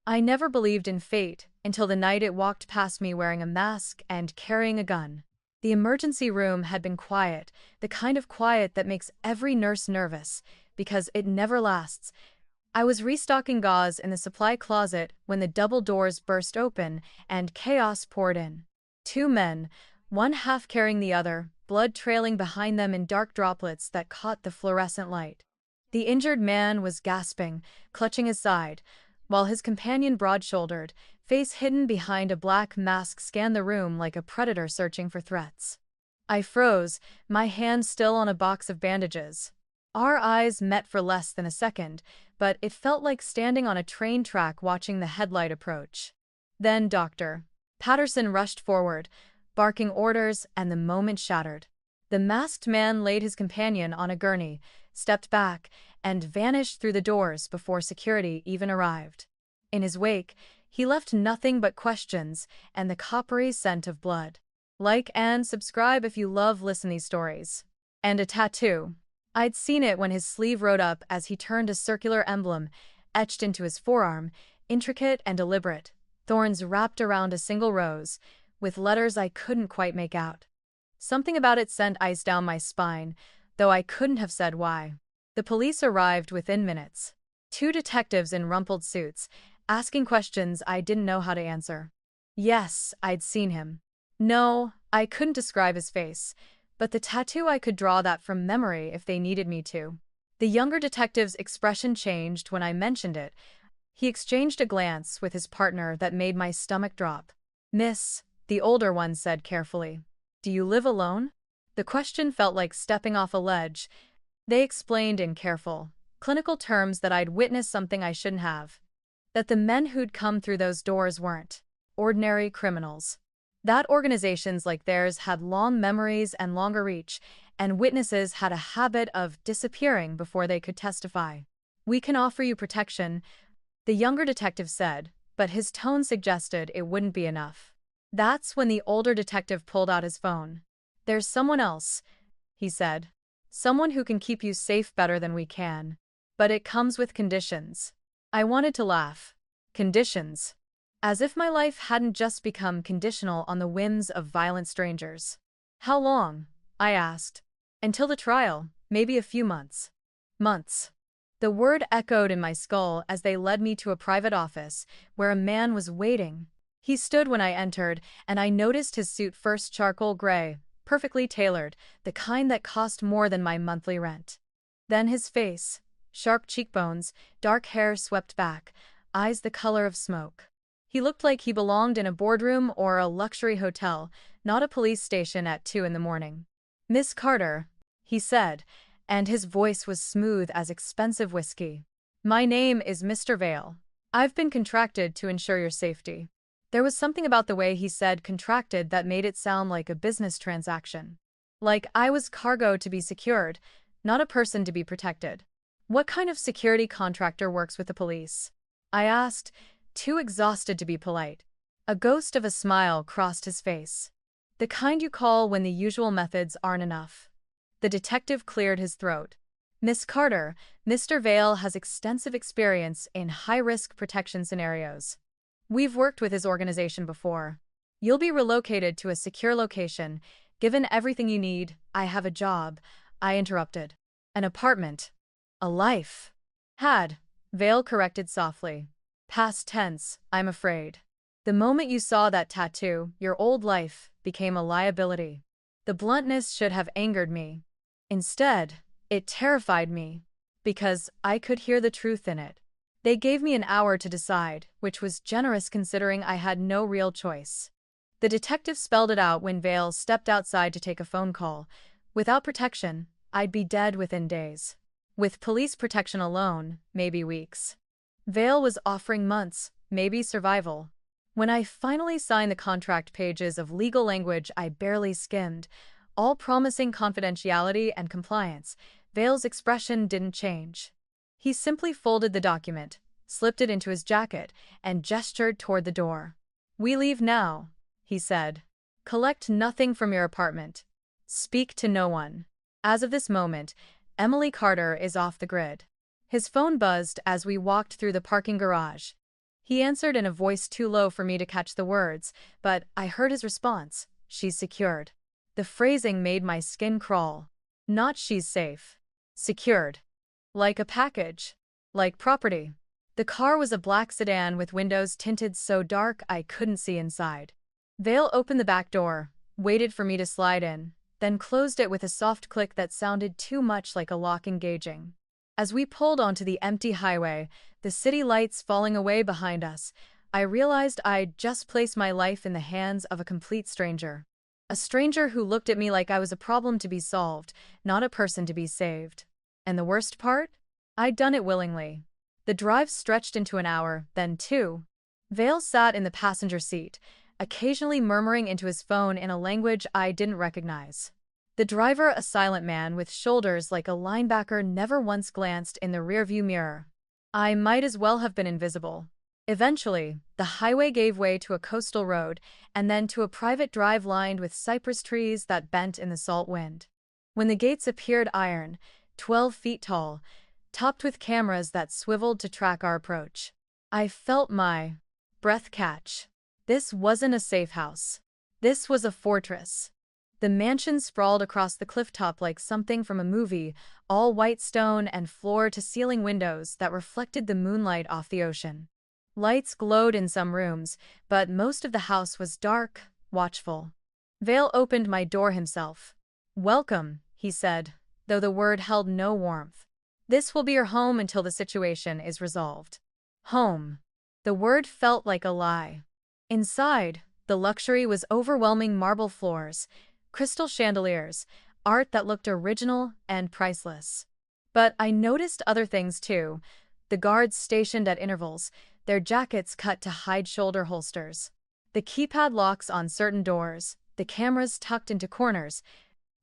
I never believed in fate until the night it walked past me wearing a mask and carrying a gun. The emergency room had been quiet, the kind of quiet that makes every nurse nervous, because it never lasts. I was restocking gauze in the supply closet when the double doors burst open and chaos poured in. Two men, one half carrying the other, blood trailing behind them in dark droplets that caught the fluorescent light. The injured man was gasping, clutching his side, while his companion, broad-shouldered, face hidden behind a black mask, scanned the room like a predator searching for threats. I froze, my hand still on a box of bandages. Our eyes met for less than a second, but it felt like standing on a train track watching the headlight approach. Then Dr. Patterson rushed forward, barking orders, and the moment shattered. The masked man laid his companion on a gurney, stepped back, and vanished through the doors before security even arrived. In his wake, he left nothing but questions and the coppery scent of blood. Like and subscribe if you love these stories. And a tattoo. I'd seen it when his sleeve rode up as he turned, a circular emblem etched into his forearm, intricate and deliberate, thorns wrapped around a single rose, with letters I couldn't quite make out. Something about it sent ice down my spine, though I couldn't have said why. The police arrived within minutes. Two detectives in rumpled suits, asking questions I didn't know how to answer. Yes, I'd seen him. No, I couldn't describe his face, but the tattoo I could draw that from memory if they needed me to. The younger detective's expression changed when I mentioned it. He exchanged a glance with his partner that made my stomach drop. "Miss," the older one said carefully, "do you live alone?" The question felt like stepping off a ledge. They explained in careful, clinical terms that I'd witnessed something I shouldn't have. That the men who'd come through those doors weren't ordinary criminals. That organizations like theirs had long memories and longer reach, and witnesses had a habit of disappearing before they could testify. "We can offer you protection," the younger detective said, but his tone suggested it wouldn't be enough. That's when the older detective pulled out his phone. "There's someone else," he said. "Someone who can keep you safe better than we can. But it comes with conditions." I wanted to laugh. Conditions? As if my life hadn't just become conditional on the whims of violent strangers. "How long?" I asked. "Until the trial, maybe a few months." Months. The word echoed in my skull as they led me to a private office, where a man was waiting. He stood when I entered, and I noticed his suit, first charcoal gray, perfectly tailored, the kind that cost more than my monthly rent. Then his face, sharp cheekbones, dark hair swept back, eyes the color of smoke. He looked like he belonged in a boardroom or a luxury hotel, not a police station at 2 in the morning. "Miss Carter," he said, and his voice was smooth as expensive whiskey. "My name is Mr. Vale. I've been contracted to ensure your safety." There was something about the way he said contracted that made it sound like a business transaction. Like I was cargo to be secured, not a person to be protected. "What kind of security contractor works with the police?" I asked, too exhausted to be polite. A ghost of a smile crossed his face. "The kind you call when the usual methods aren't enough." The detective cleared his throat. "Miss Carter, Mr. Vale has extensive experience in high-risk protection scenarios. We've worked with his organization before. You'll be relocated to a secure location. Given everything you need, I have a job," I interrupted. "An apartment. A life." "Had," Vale corrected softly. "Past tense, I'm afraid. The moment you saw that tattoo, your old life became a liability." The bluntness should have angered me. Instead, it terrified me, because I could hear the truth in it. They gave me an hour to decide, which was generous considering I had no real choice. The detective spelled it out when Vale stepped outside to take a phone call. Without protection, I'd be dead within days. With police protection alone, maybe weeks. Vale was offering months, maybe survival. When I finally signed the contract, pages of legal language I barely skimmed, all promising confidentiality and compliance, Vale's expression didn't change. He simply folded the document, slipped it into his jacket, and gestured toward the door. "We leave now," he said. "Collect nothing from your apartment. Speak to no one. As of this moment, Emily Carter is off the grid." His phone buzzed as we walked through the parking garage. He answered in a voice too low for me to catch the words, but I heard his response: "She's secured." The phrasing made my skin crawl. Not "she's safe." Secured. Like a package. Like property. The car was a black sedan with windows tinted so dark I couldn't see inside. Vale opened the back door, waited for me to slide in, then closed it with a soft click that sounded too much like a lock engaging. As we pulled onto the empty highway, the city lights falling away behind us, I realized I'd just placed my life in the hands of a complete stranger. A stranger who looked at me like I was a problem to be solved, not a person to be saved. And the worst part? I'd done it willingly. The drive stretched into an hour, then two. Vale sat in the passenger seat, occasionally murmuring into his phone in a language I didn't recognize. The driver, a silent man with shoulders like a linebacker, never once glanced in the rearview mirror. I might as well have been invisible. Eventually, the highway gave way to a coastal road, and then to a private drive lined with cypress trees that bent in the salt wind. When the gates appeared, iron, 12 feet tall, topped with cameras that swiveled to track our approach, I felt my breath catch. This wasn't a safe house. This was a fortress. The mansion sprawled across the clifftop like something from a movie, all white stone and floor-to-ceiling windows that reflected the moonlight off the ocean. Lights glowed in some rooms, but most of the house was dark, watchful. Vale opened my door himself. "Welcome," he said, though the word held no warmth. "This will be your home until the situation is resolved." Home. The word felt like a lie. Inside, the luxury was overwhelming: marble floors, crystal chandeliers, art that looked original and priceless. But I noticed other things too. The guards stationed at intervals, their jackets cut to hide shoulder holsters. The keypad locks on certain doors, the cameras tucked into corners,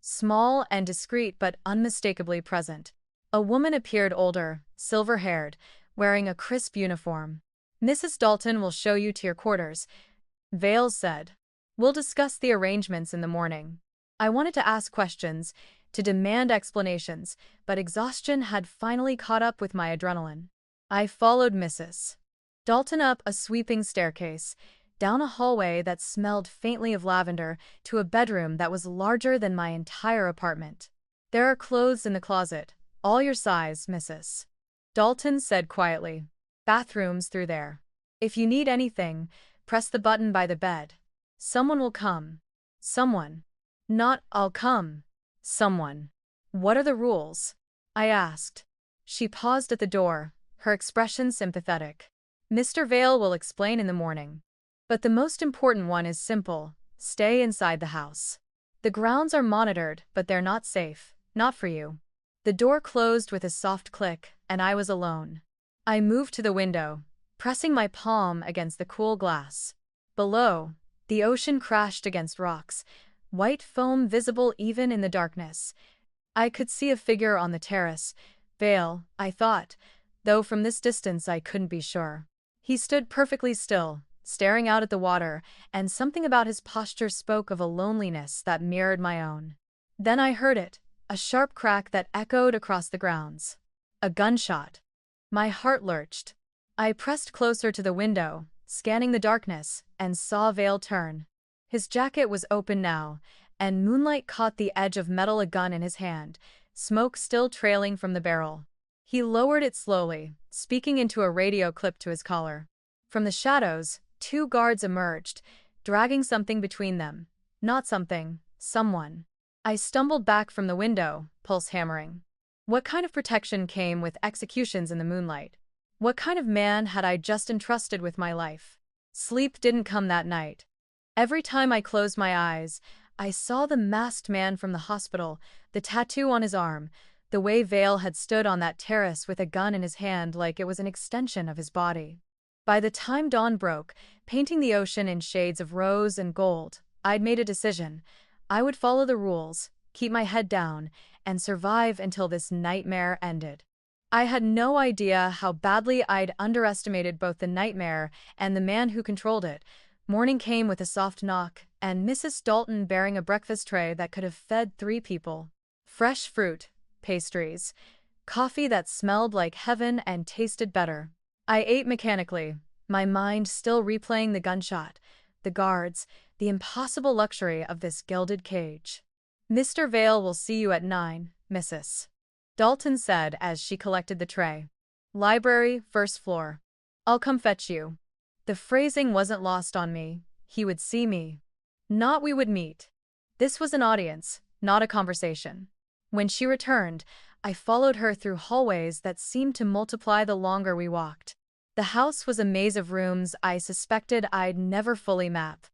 small and discreet but unmistakably present. A woman appeared, older, silver-haired, wearing a crisp uniform. "Mrs. Dalton will show you to your quarters," Vale said. "We'll discuss the arrangements in the morning." I wanted to ask questions, to demand explanations, but exhaustion had finally caught up with my adrenaline. I followed Mrs. Dalton up a sweeping staircase, down a hallway that smelled faintly of lavender, to a bedroom that was larger than my entire apartment. "There are clothes in the closet, all your size, Mrs. Dalton said quietly. "Bathrooms through there. If you need anything, press the button by the bed. Someone will come." Someone. Not "I'll come." Someone. "What are the rules?" I asked. She paused at the door, her expression sympathetic. "Mr. Vale will explain in the morning. But the most important one is simple: stay inside the house. The grounds are monitored, but they're not safe, not for you." The door closed with a soft click, and I was alone. I moved to the window, pressing my palm against the cool glass. Below, the ocean crashed against rocks, white foam visible even in the darkness. I could see a figure on the terrace. Vale, I thought, though from this distance I couldn't be sure. He stood perfectly still, staring out at the water, and something about his posture spoke of a loneliness that mirrored my own. Then I heard it, a sharp crack that echoed across the grounds. A gunshot. My heart lurched. I pressed closer to the window, scanning the darkness, and saw Vale turn. His jacket was open now, and moonlight caught the edge of metal, a gun in his hand, smoke still trailing from the barrel. He lowered it slowly, speaking into a radio clip to his collar. From the shadows, two guards emerged, dragging something between them. Not something, someone. I stumbled back from the window, pulse hammering. What kind of protection came with executions in the moonlight? What kind of man had I just entrusted with my life? Sleep didn't come that night. Every time I closed my eyes, I saw the masked man from the hospital, the tattoo on his arm, the way Vale had stood on that terrace with a gun in his hand like it was an extension of his body. By the time dawn broke, painting the ocean in shades of rose and gold, I'd made a decision. I would follow the rules, keep my head down, and survive until this nightmare ended. I had no idea how badly I'd underestimated both the nightmare and the man who controlled it. Morning came with a soft knock, and Mrs. Dalton bearing a breakfast tray that could have fed 3 people. Fresh fruit, pastries, Coffee that smelled like heaven and tasted better. I ate mechanically, my mind still replaying the gunshot, the guards, the impossible luxury of this gilded cage. "Mr. Vale will see you at 9, Mrs. Dalton said as she collected the tray. "Library, first floor. I'll come fetch you." The phrasing wasn't lost on me. He would see me. Not we would meet. This was an audience, not a conversation. When she returned, I followed her through hallways that seemed to multiply the longer we walked. The house was a maze of rooms I suspected I'd never fully map.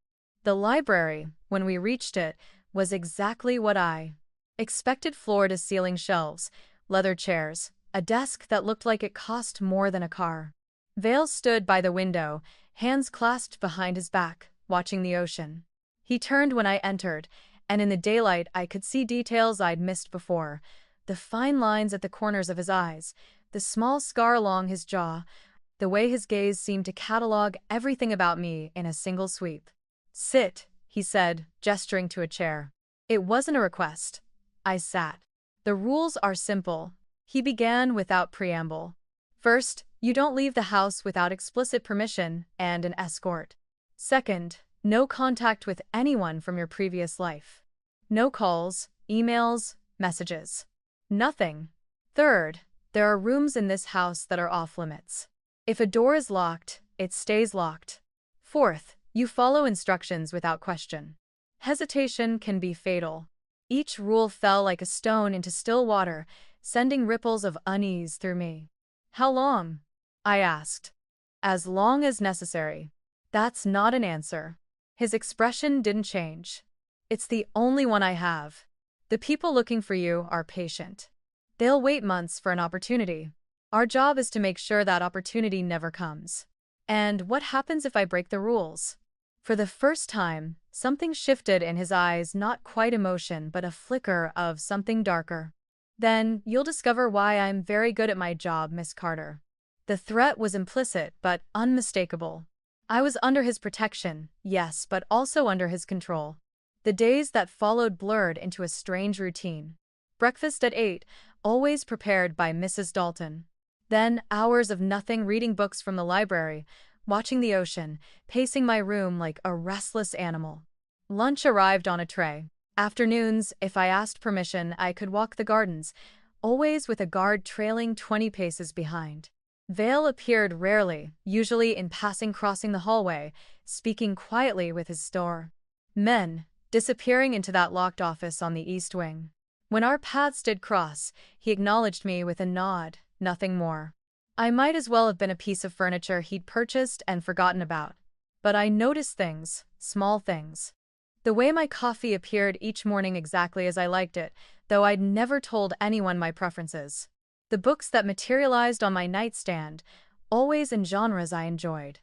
The library, when we reached it, was exactly what I expected: floor-to-ceiling shelves, leather chairs, a desk that looked like it cost more than a car. Vale stood by the window, hands clasped behind his back, watching the ocean. He turned when I entered, and in the daylight I could see details I'd missed before: the fine lines at the corners of his eyes, the small scar along his jaw, the way his gaze seemed to catalog everything about me in a single sweep. "Sit," he said, gesturing to a chair. It wasn't a request. I sat. "The rules are simple," he began without preamble. "First, you don't leave the house without explicit permission and an escort. Second, no contact with anyone from your previous life. No calls, emails, messages. Nothing. Third, there are rooms in this house that are off-limits. If a door is locked, it stays locked. Fourth, you follow instructions without question. Hesitation can be fatal." Each rule fell like a stone into still water, sending ripples of unease through me. "How long?" I asked. "As long as necessary." That's not an answer. His expression didn't change. "It's the only one I have. The people looking for you are patient. They'll wait months for an opportunity. Our job is to make sure that opportunity never comes." "And what happens if I break the rules?" For the first time, something shifted in his eyes, not quite emotion, but a flicker of something darker. "Then you'll discover why I'm very good at my job, Miss Carter." The threat was implicit but unmistakable. I was under his protection, yes, but also under his control. The days that followed blurred into a strange routine. Breakfast at 8, always prepared by Mrs. Dalton. Then hours of nothing, reading books from the library, watching the ocean, pacing my room like a restless animal. Lunch arrived on a tray. Afternoons, if I asked permission, I could walk the gardens, always with a guard trailing 20 paces behind. Vale appeared rarely, usually in passing, crossing the hallway, speaking quietly with his store men, disappearing into that locked office on the east wing. When our paths did cross, he acknowledged me with a nod, nothing more. I might as well have been a piece of furniture he'd purchased and forgotten about. But I noticed things, small things. The way my coffee appeared each morning exactly as I liked it, though I'd never told anyone my preferences. The books that materialized on my nightstand, always in genres I enjoyed.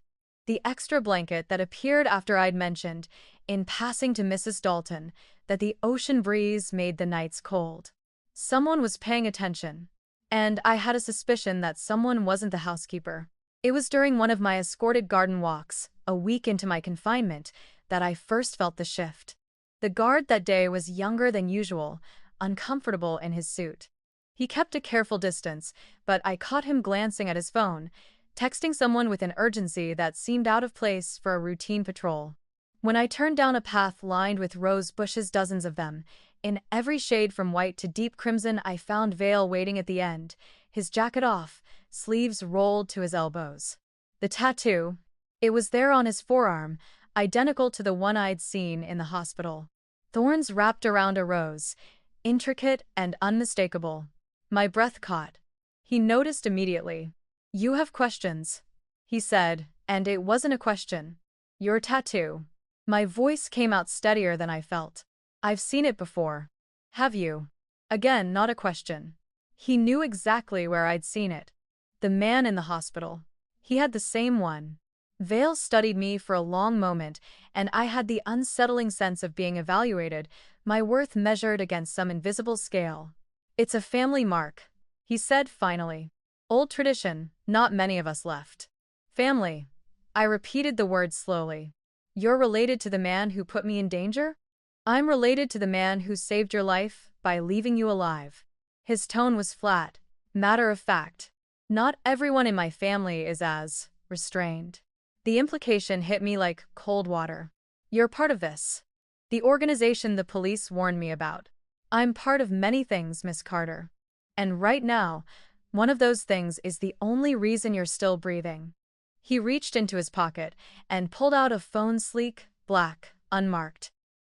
The extra blanket that appeared after I'd mentioned, in passing to Mrs. Dalton, that the ocean breeze made the nights cold. Someone was paying attention. And I had a suspicion that someone wasn't the housekeeper. It was during one of my escorted garden walks, a week into my confinement, that I first felt the shift. The guard that day was younger than usual, uncomfortable in his suit. He kept a careful distance, but I caught him glancing at his phone, texting someone with an urgency that seemed out of place for a routine patrol. When I turned down a path lined with rose bushes, dozens of them, in every shade from white to deep crimson, I found Vale waiting at the end, his jacket off, sleeves rolled to his elbows. The tattoo, it was there on his forearm, identical to the one I'd seen in the hospital. Thorns wrapped around a rose, intricate and unmistakable. My breath caught. He noticed immediately. "You have questions," he said, and it wasn't a question. "Your tattoo." My voice came out steadier than I felt. "I've seen it before." "Have you?" Again, not a question. He knew exactly where I'd seen it. The man in the hospital. He had the same one. Vale studied me for a long moment, and I had the unsettling sense of being evaluated, my worth measured against some invisible scale. "It's a family mark," he said finally. "Old tradition, not many of us left." "Family." I repeated the word slowly. "You're related to the man who put me in danger?" "I'm related to the man who saved your life by leaving you alive." His tone was flat, Matter of fact, not everyone in my family is as restrained. The implication hit me like cold water. You're part of this. The organization the police warned me about. I'm part of many things, Miss Carter. And right now, one of those things is the only reason you're still breathing. He reached into his pocket and pulled out a phone, sleek, black, unmarked.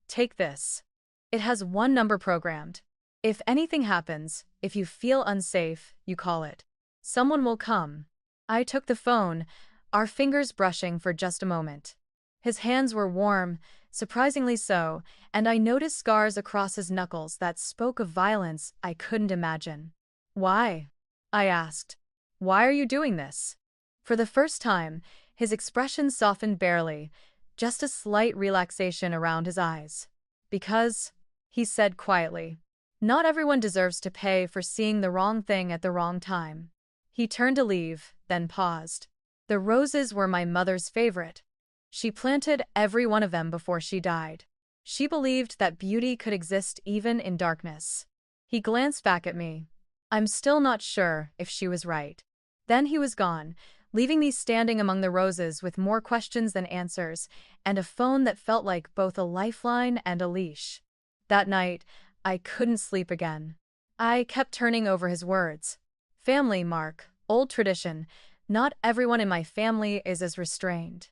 Take this. It has one number programmed. If anything happens, if you feel unsafe, you call it. Someone will come. I took the phone, our fingers brushing for just a moment. His hands were warm, surprisingly so, and I noticed scars across his knuckles that spoke of violence I couldn't imagine. Why? I asked. Why are you doing this? For the first time, his expression softened barely, just a slight relaxation around his eyes. Because, he said quietly, not everyone deserves to pay for seeing the wrong thing at the wrong time. He turned to leave, then paused. The roses were my mother's favorite. She planted every one of them before she died. She believed that beauty could exist even in darkness. He glanced back at me. I'm still not sure if she was right. Then he was gone, leaving me standing among the roses with more questions than answers, and a phone that felt like both a lifeline and a leash. That night, I couldn't sleep again. I kept turning over his words. Family, Mark, old tradition. Not everyone in my family is as restrained.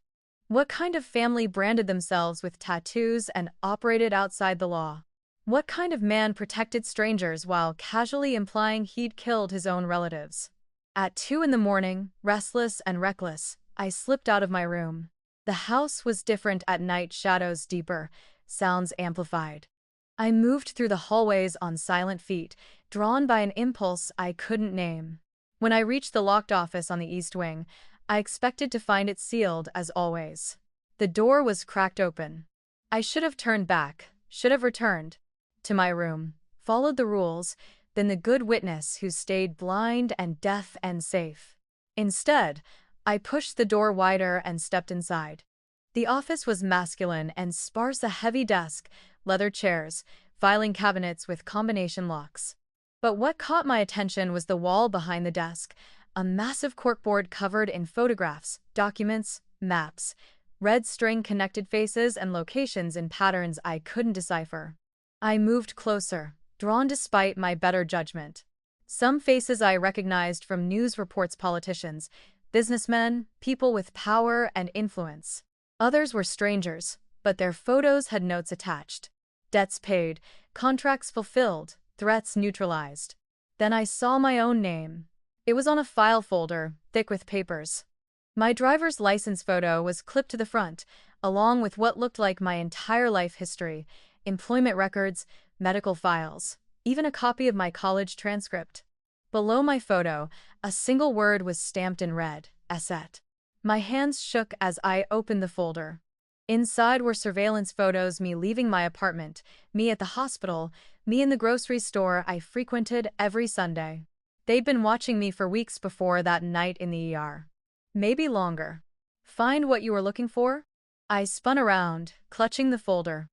What kind of family branded themselves with tattoos and operated outside the law? What kind of man protected strangers while casually implying he'd killed his own relatives? At 2 a.m, restless and reckless, I slipped out of my room. The house was different at night, shadows deeper, sounds amplified. I moved through the hallways on silent feet, drawn by an impulse I couldn't name. When I reached the locked office on the east wing, I expected to find it sealed as always. The door was cracked open. I should have turned back, should have returned to my room, followed the rules, been the good witness who stayed blind and deaf and safe. Instead, I pushed the door wider and stepped inside. The office was masculine and sparse, a heavy desk, leather chairs, filing cabinets with combination locks. But what caught my attention was the wall behind the desk, a massive corkboard covered in photographs, documents, maps, red string connected faces and locations in patterns I couldn't decipher. I moved closer, drawn despite my better judgment. Some faces I recognized from news reports, politicians, businessmen, people with power and influence. Others were strangers, but their photos had notes attached. Debts paid, contracts fulfilled, threats neutralized. Then I saw my own name. It was on a file folder, thick with papers. My driver's license photo was clipped to the front, along with what looked like my entire life history, employment records, medical files, even a copy of my college transcript. Below my photo, a single word was stamped in red, Asset. My hands shook as I opened the folder. Inside were surveillance photos, me leaving my apartment, me at the hospital, me in the grocery store I frequented every Sunday. They'd been watching me for weeks before that night in the ER. Maybe longer. Find what you were looking for? I spun around, clutching the folder.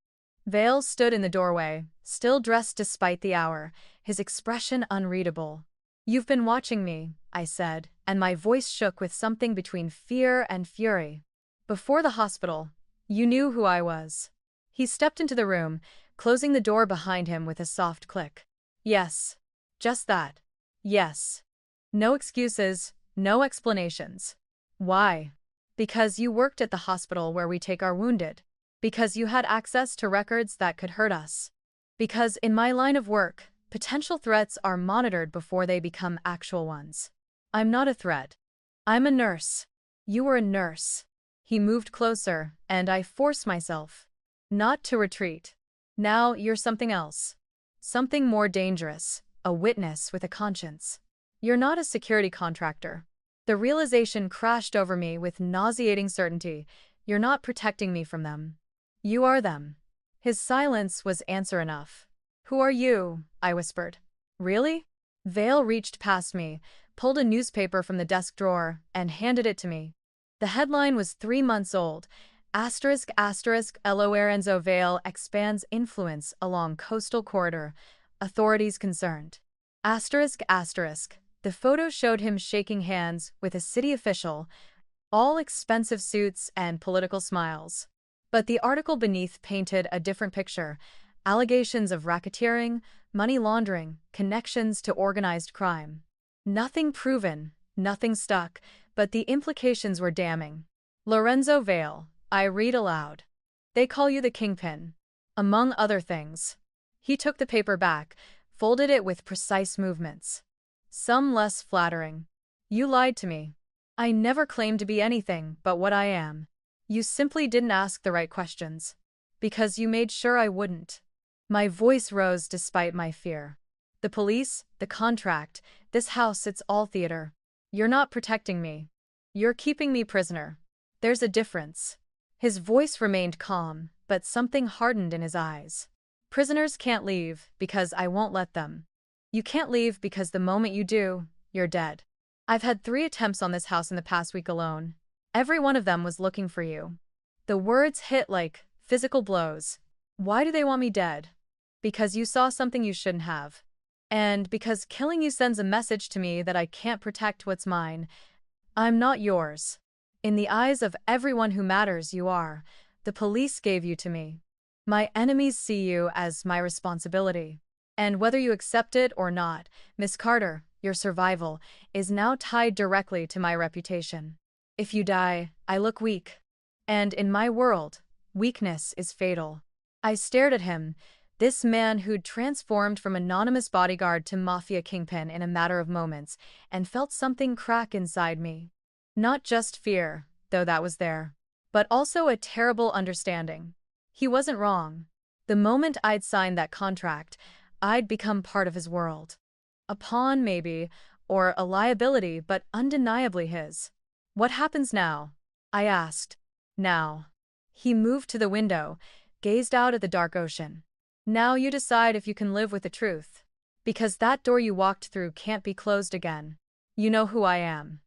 Vale stood in the doorway, still dressed despite the hour, his expression unreadable. You've been watching me, I said, and my voice shook with something between fear and fury. Before the hospital, you knew who I was. He stepped into the room, closing the door behind him with a soft click. Yes. Just that. Yes. No excuses, no explanations. Why? Because you worked at the hospital where we take our wounded. Because you had access to records that could hurt us. Because in my line of work, potential threats are monitored before they become actual ones. I'm not a threat. I'm a nurse. You were a nurse. He moved closer, and I forced myself not to retreat. Now you're something else. Something more dangerous, a witness with a conscience. You're not a security contractor. The realization crashed over me with nauseating certainty. You're not protecting me from them. You are them. His silence was answer enough. Who are you? I whispered. Really? Vale reached past me, pulled a newspaper from the desk drawer, and handed it to me. The headline was 3 months old. Asterisk asterisk Lorenzo Vale expands influence along coastal corridor. Authorities concerned. Asterisk asterisk. The photo showed him shaking hands with a city official, all expensive suits and political smiles. But the article beneath painted a different picture: allegations of racketeering, money laundering, connections to organized crime. Nothing proven, nothing stuck, but the implications were damning. Lorenzo Vale, I read aloud. They call you the Kingpin. Among other things. He took the paper back, folded it with precise movements. Some less flattering. You lied to me. I never claimed to be anything but what I am. You simply didn't ask the right questions. Because you made sure I wouldn't. My voice rose despite my fear. The police, the contract, this house, it's all theater. You're not protecting me. You're keeping me prisoner. There's a difference. His voice remained calm, but something hardened in his eyes. Prisoners can't leave because I won't let them. You can't leave because the moment you do, you're dead. I've had 3 attempts on this house in the past week alone. Every one of them was looking for you. The words hit like physical blows. Why do they want me dead? Because you saw something you shouldn't have. And because killing you sends a message to me that I can't protect what's mine. I'm not yours. In the eyes of everyone who matters, you are. The police gave you to me. My enemies see you as my responsibility. And whether you accept it or not, Miss Carter, your survival is now tied directly to my reputation. If you die, I look weak. And in my world, weakness is fatal. I stared at him, this man who'd transformed from anonymous bodyguard to Mafia Kingpin in a matter of moments, and felt something crack inside me. Not just fear, though that was there, but also a terrible understanding. He wasn't wrong. The moment I'd signed that contract, I'd become part of his world. A pawn, maybe, or a liability, but undeniably his. What happens now? I asked. Now. He moved to the window, gazed out at the dark ocean. Now you decide if you can live with the truth. Because that door you walked through can't be closed again. You know who I am.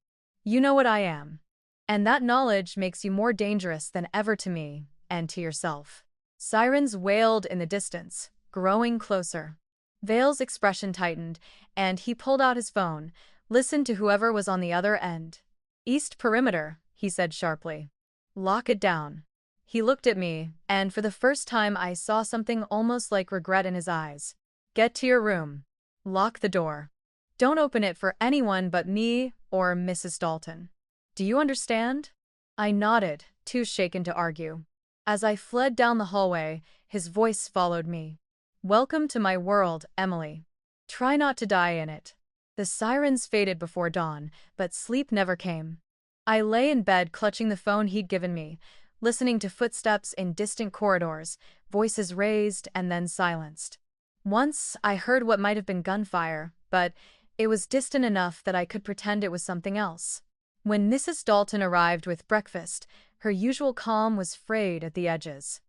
You know what I am. And that knowledge makes you more dangerous than ever to me, and to yourself. Sirens wailed in the distance, growing closer. Vale's expression tightened, and he pulled out his phone, listened to whoever was on the other end. East Perimeter, he said sharply. Lock it down. He looked at me, and for the first time I saw something almost like regret in his eyes. Get to your room. Lock the door. Don't open it for anyone but me or Mrs. Dalton. Do you understand? I nodded, too shaken to argue. As I fled down the hallway, his voice followed me. Welcome to my world, Emily. Try not to die in it. The sirens faded before dawn, but sleep never came. I lay in bed clutching the phone he'd given me, listening to footsteps in distant corridors, voices raised and then silenced. Once I heard what might have been gunfire, but it was distant enough that I could pretend it was something else. When Mrs. Dalton arrived with breakfast, her usual calm was frayed at the edges.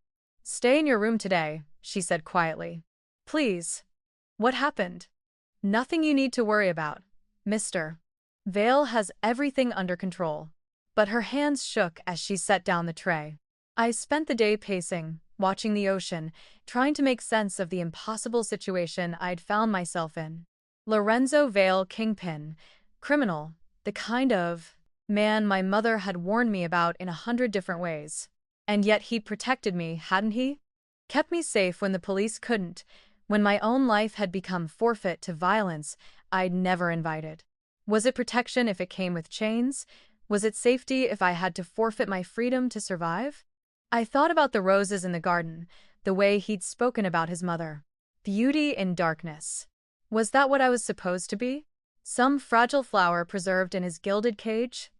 Stay in your room today, she said quietly. Please. What happened? Nothing you need to worry about, Mr. Vale has everything under control. But her hands shook as she set down the tray. I spent the day pacing, watching the ocean, trying to make sense of the impossible situation I'd found myself in. Lorenzo Vale, Kingpin, criminal, the kind of man my mother had warned me about in 100 different ways. And yet he'd protected me, hadn't he? Kept me safe when the police couldn't, when my own life had become forfeit to violence I'd never invited. Was it protection if it came with chains? Was it safety if I had to forfeit my freedom to survive? I thought about the roses in the garden, the way he'd spoken about his mother. Beauty in darkness. Was that what I was supposed to be? Some fragile flower preserved in his gilded cage?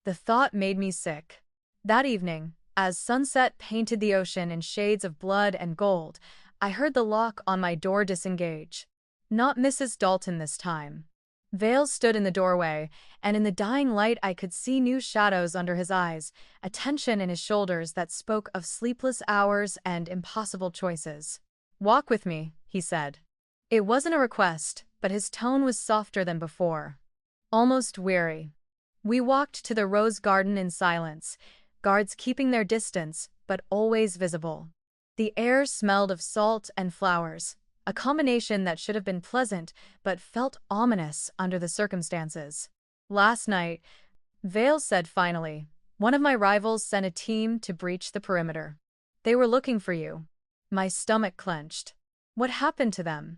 The thought made me sick. That evening, as sunset painted the ocean in shades of blood and gold, I heard the lock on my door disengage. Not Mrs. Dalton this time. Vale stood in the doorway, and in the dying light I could see new shadows under his eyes, a tension in his shoulders that spoke of sleepless hours and impossible choices. Walk with me, he said. It wasn't a request, but his tone was softer than before. Almost weary. We walked to the rose garden in silence, guards keeping their distance, but always visible. The air smelled of salt and flowers, a combination that should have been pleasant but felt ominous under the circumstances. Last night, Vale said finally, one of my rivals sent a team to breach the perimeter. They were looking for you. My stomach clenched. What happened to them?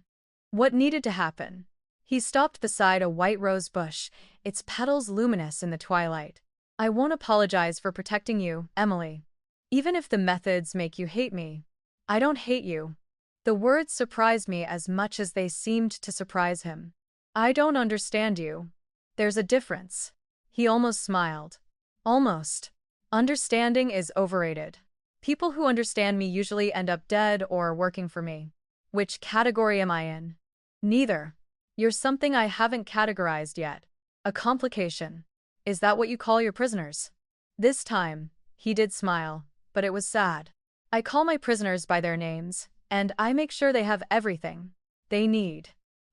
What needed to happen? He stopped beside a white rose bush, its petals luminous in the twilight. I won't apologize for protecting you, Emily. Even if the methods make you hate me. I don't hate you. The words surprised me as much as they seemed to surprise him. I don't understand you. There's a difference. He almost smiled. Almost. Understanding is overrated. People who understand me usually end up dead or working for me. Which category am I in? Neither. You're something I haven't categorized yet. A complication. Is that what you call your prisoners? This time, he did smile, but it was sad. I call my prisoners by their names, and I make sure they have everything they need,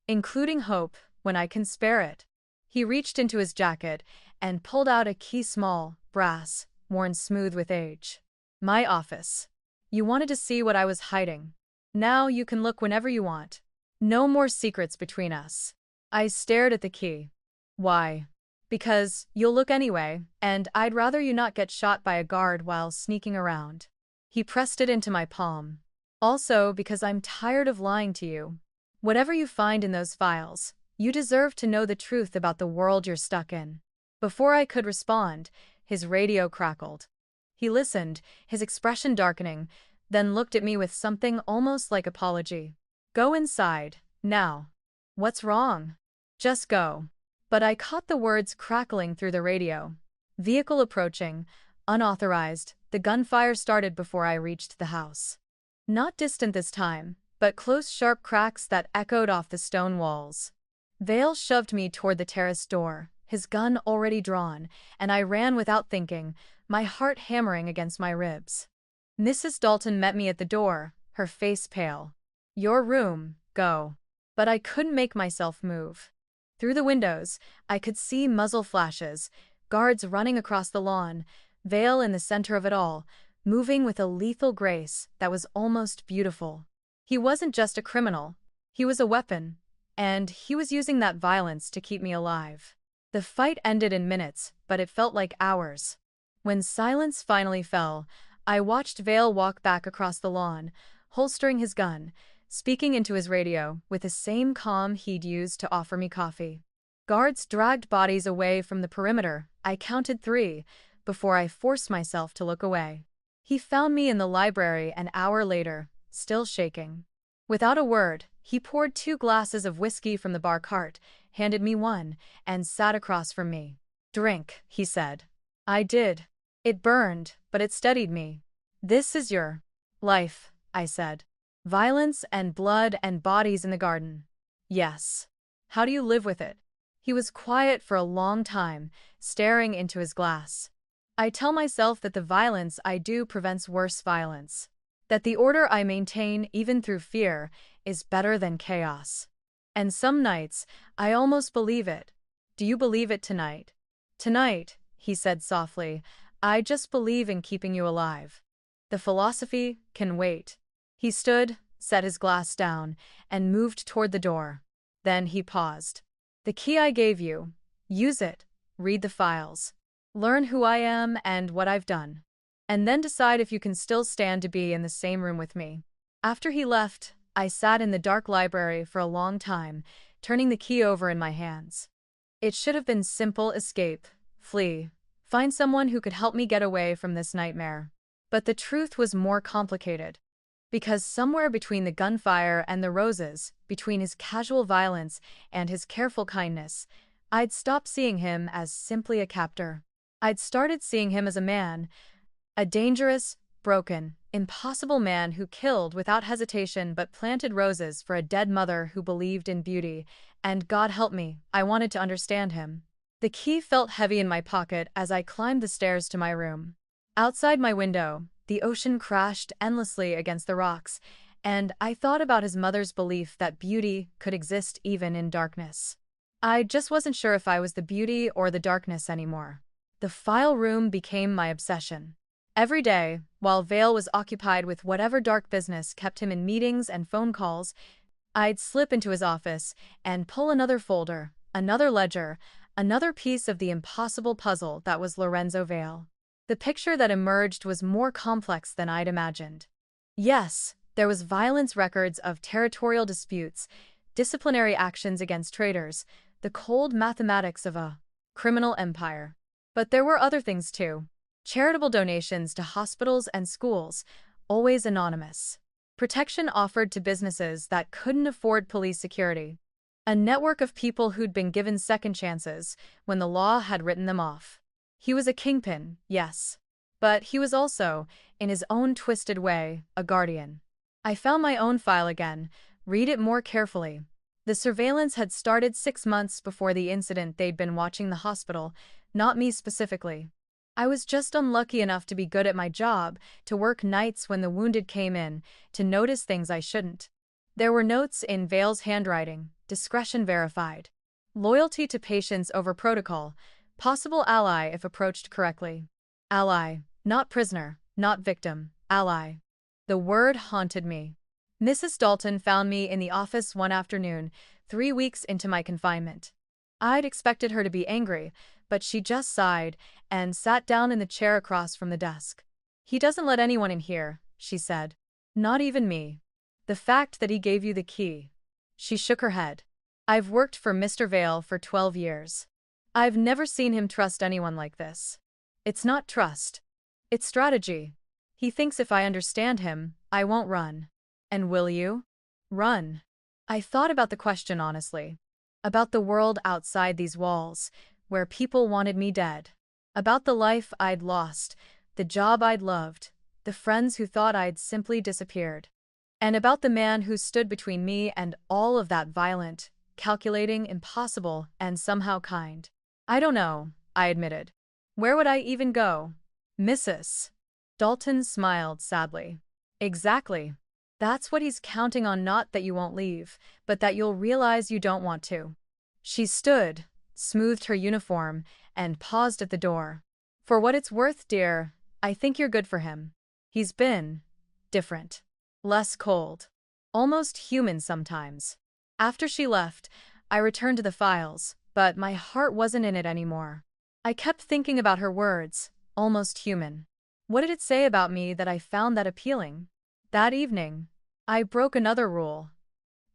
including hope, when I can spare it. He reached into his jacket and pulled out a key, small, brass, worn smooth with age. My office. You wanted to see what I was hiding. Now you can look whenever you want. No more secrets between us. I stared at the key. Why? Because you'll look anyway, and I'd rather you not get shot by a guard while sneaking around. He pressed it into my palm. Also because I'm tired of lying to you. Whatever you find in those files, you deserve to know the truth about the world you're stuck in. Before I could respond, his radio crackled. He listened, his expression darkening, then looked at me with something almost like apology. Go inside, now. What's wrong? Just go. But I caught the words crackling through the radio. Vehicle approaching, unauthorized, the gunfire started before I reached the house. Not distant this time, but close, sharp cracks that echoed off the stone walls. Vale shoved me toward the terrace door, his gun already drawn, and I ran without thinking, my heart hammering against my ribs. Mrs. Dalton met me at the door, her face pale. Your room, go. But I couldn't make myself move. Through the windows, I could see muzzle flashes, guards running across the lawn, Vale in the center of it all, moving with a lethal grace that was almost beautiful. He wasn't just a criminal. He was a weapon. And he was using that violence to keep me alive. The fight ended in minutes, but it felt like hours. When silence finally fell, I watched Vale walk back across the lawn, holstering his gun, speaking into his radio with the same calm he'd used to offer me coffee. Guards dragged bodies away from the perimeter. I counted 3, before I forced myself to look away. He found me in the library an hour later, still shaking. Without a word, he poured 2 glasses of whiskey from the bar cart, handed me one, and sat across from me. Drink, he said. I did. It burned, but it steadied me. This is your life, I said. Violence and blood and bodies in the garden. Yes. How do you live with it? He was quiet for a long time, staring into his glass. I tell myself that the violence I do prevents worse violence. That the order I maintain, even through fear, is better than chaos. And some nights, I almost believe it. Do you believe it tonight? Tonight, he said softly, I just believe in keeping you alive. The philosophy can wait. He stood, set his glass down, and moved toward the door. Then he paused. The key I gave you. Use it. Read the files. Learn who I am and what I've done. And then decide if you can still stand to be in the same room with me. After he left, I sat in the dark library for a long time, turning the key over in my hands. It should have been simple: escape, flee, find someone who could help me get away from this nightmare. But the truth was more complicated. Because somewhere between the gunfire and the roses, between his casual violence and his careful kindness, I'd stopped seeing him as simply a captor. I'd started seeing him as a man, a dangerous, broken, impossible man who killed without hesitation but planted roses for a dead mother who believed in beauty, and God help me, I wanted to understand him. The key felt heavy in my pocket as I climbed the stairs to my room. Outside my window, the ocean crashed endlessly against the rocks, and I thought about his mother's belief that beauty could exist even in darkness. I just wasn't sure if I was the beauty or the darkness anymore. The file room became my obsession. Every day, while Vale was occupied with whatever dark business kept him in meetings and phone calls, I'd slip into his office and pull another folder, another ledger, another piece of the impossible puzzle that was Lorenzo Vale. The picture that emerged was more complex than I'd imagined. Yes, there was violence records of territorial disputes, disciplinary actions against traitors, the cold mathematics of a criminal empire. But there were other things too. Charitable donations to hospitals and schools, always anonymous. Protection offered to businesses that couldn't afford police security. A network of people who'd been given second chances when the law had written them off. He was a kingpin, yes. But he was also, in his own twisted way, a guardian. I found my own file again, read it more carefully. The surveillance had started 6 months before the incident. They'd been watching the hospital, not me specifically. I was just unlucky enough to be good at my job, to work nights when the wounded came in, to notice things I shouldn't. There were notes in Vale's handwriting, discretion verified. Loyalty to patients over protocol, possible ally if approached correctly. Ally, not prisoner, not victim, ally. The word haunted me. Mrs. Dalton found me in the office one afternoon, 3 weeks into my confinement. I'd expected her to be angry, but she just sighed and sat down in the chair across from the desk. "He doesn't let anyone in here," she said. "Not even me. The fact that he gave you the key." She shook her head. "I've worked for Mr. Vale for 12 years. I've never seen him trust anyone like this. It's not trust. It's strategy. He thinks if I understand him, I won't run." "And will you?" "Run?" I thought about the question honestly. About the world outside these walls, where people wanted me dead. About the life I'd lost, the job I'd loved, the friends who thought I'd simply disappeared. And about the man who stood between me and all of that violent, calculating, impossible, and somehow kind. "I don't know," I admitted. "Where would I even go?" "Mrs. Dalton smiled sadly. "Exactly. That's what he's counting on, not that you won't leave, but that you'll realize you don't want to." She stood, smoothed her uniform, and paused at the door. "For what it's worth, dear, I think you're good for him. He's been different. Less cold. Almost human sometimes." After she left, I returned to the files, but my heart wasn't in it anymore. I kept thinking about her words, almost human. What did it say about me that I found that appealing? That evening, I broke another rule.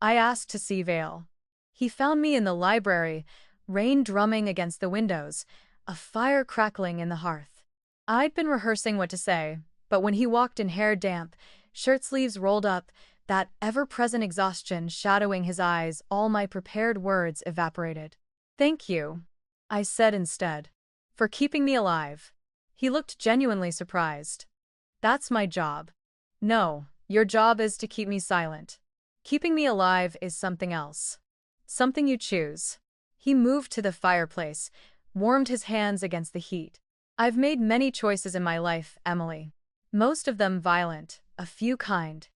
I asked to see Vale. He found me in the library, rain drumming against the windows, a fire crackling in the hearth. I'd been rehearsing what to say, but when he walked in hair damp, shirt sleeves rolled up, that ever-present exhaustion shadowing his eyes, all my prepared words evaporated. "Thank you," I said instead, "for keeping me alive." He looked genuinely surprised. "That's my job." "No, your job is to keep me silent. Keeping me alive is something else. Something you choose." He moved to the fireplace, warmed his hands against the heat. "I've made many choices in my life, Emily. Most of them violent, a few kind.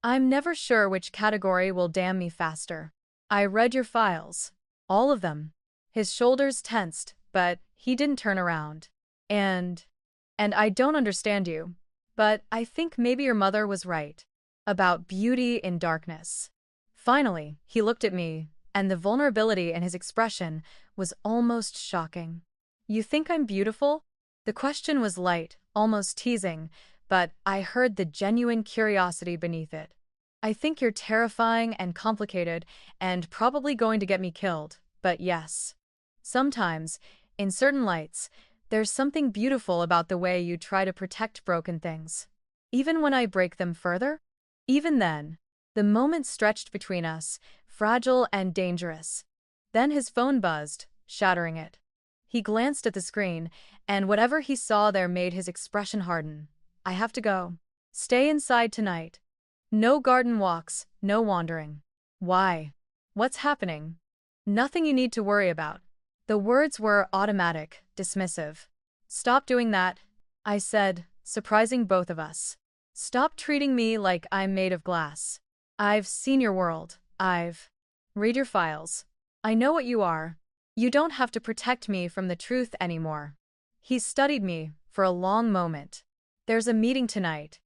I'm never sure which category will damn me faster. I read your files. All of them." His shoulders tensed, but he didn't turn around. And I don't understand you. But I think maybe your mother was right. About beauty in darkness." Finally, he looked at me, and the vulnerability in his expression was almost shocking. "You think I'm beautiful?" The question was light, almost teasing, but I heard the genuine curiosity beneath it. "I think you're terrifying and complicated, and probably going to get me killed, but yes. Sometimes, in certain lights, there's something beautiful about the way you try to protect broken things. Even when I break them further?" Even then. The moment stretched between us, fragile and dangerous. Then his phone buzzed, shattering it. He glanced at the screen, and whatever he saw there made his expression harden. "I have to go. Stay inside tonight. No garden walks, no wandering." "Why? What's happening?" "Nothing you need to worry about." The words were automatic, dismissive. "Stop doing that," I said, surprising both of us. "Stop treating me like I'm made of glass. I've seen your world. Read your files. I know what you are. You don't have to protect me from the truth anymore." He studied me for a long moment. "There's a meeting tonight.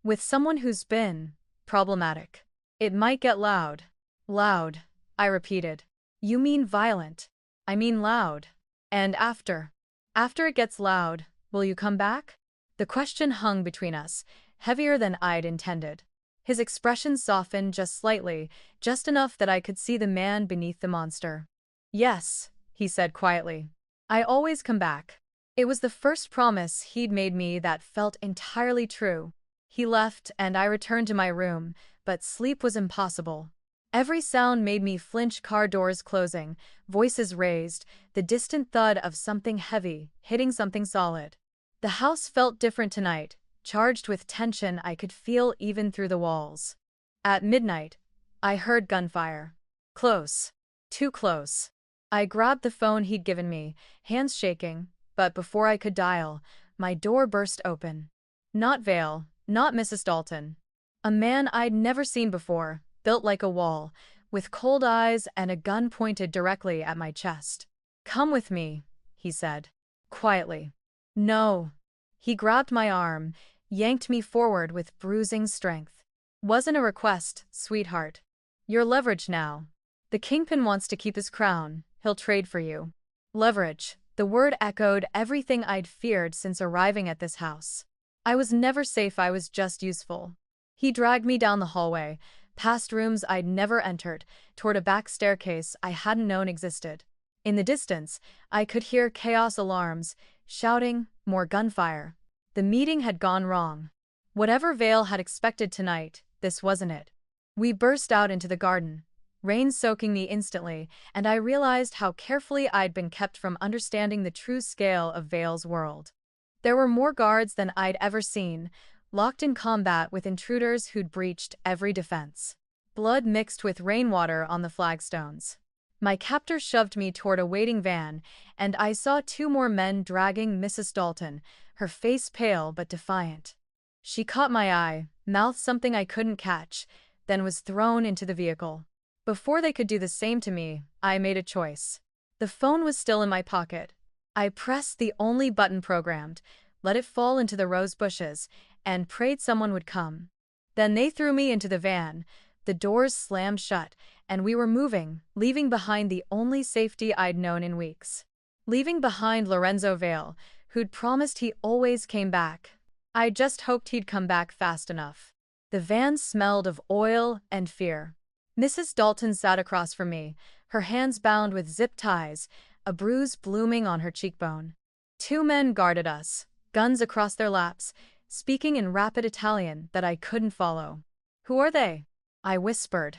With someone who's been problematic. It might get loud. Loud, I repeated. You mean violent. I mean loud. And after it gets loud, will you come back? The question hung between us, heavier than I'd intended. His expression softened just slightly, just enough that I could see the man beneath the monster. Yes, he said quietly. I always come back. It was the first promise he'd made me that felt entirely true. He left and I returned to my room, but sleep was impossible. Every sound made me flinch: car doors closing, voices raised, the distant thud of something heavy hitting something solid. The house felt different tonight, charged with tension I could feel even through the walls. At midnight, I heard gunfire. Close. Too close. I grabbed the phone he'd given me, hands shaking, but before I could dial, my door burst open. Not Vale, not Mrs. Dalton. A man I'd never seen before, built like a wall, with cold eyes and a gun pointed directly at my chest. Come with me, he said. Quietly. No. He grabbed my arm, yanked me forward with bruising strength. Wasn't a request, sweetheart. You're leverage now. The Kingpin wants to keep his crown, he'll trade for you. Leverage. The word echoed everything I'd feared since arriving at this house. I was never safe, I was just useful. He dragged me down the hallway, past rooms I'd never entered, toward a back staircase I hadn't known existed. In the distance, I could hear chaos alarms, shouting, more gunfire. The meeting had gone wrong. Whatever Vale had expected tonight, this wasn't it. We burst out into the garden, rain soaking me instantly, and I realized how carefully I'd been kept from understanding the true scale of Vale's world. There were more guards than I'd ever seen, locked in combat with intruders who'd breached every defense. Blood mixed with rainwater on the flagstones. My captor shoved me toward a waiting van, and I saw two more men dragging Mrs. Dalton, her face pale but defiant. She caught my eye, mouthed something I couldn't catch, then was thrown into the vehicle. Before they could do the same to me, I made a choice. The phone was still in my pocket. I pressed the only button programmed, let it fall into the rose bushes, and prayed someone would come. Then they threw me into the van, the doors slammed shut, and we were moving, leaving behind the only safety I'd known in weeks. Leaving behind Lorenzo Vale, who'd promised he always came back. I just hoped he'd come back fast enough. The van smelled of oil and fear. Mrs. Dalton sat across from me, her hands bound with zip ties, a bruise blooming on her cheekbone. Two men guarded us, guns across their laps, speaking in rapid Italian that I couldn't follow. Who are they? I whispered.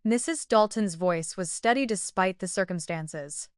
Mrs. Dalton's voice was steady despite the circumstances.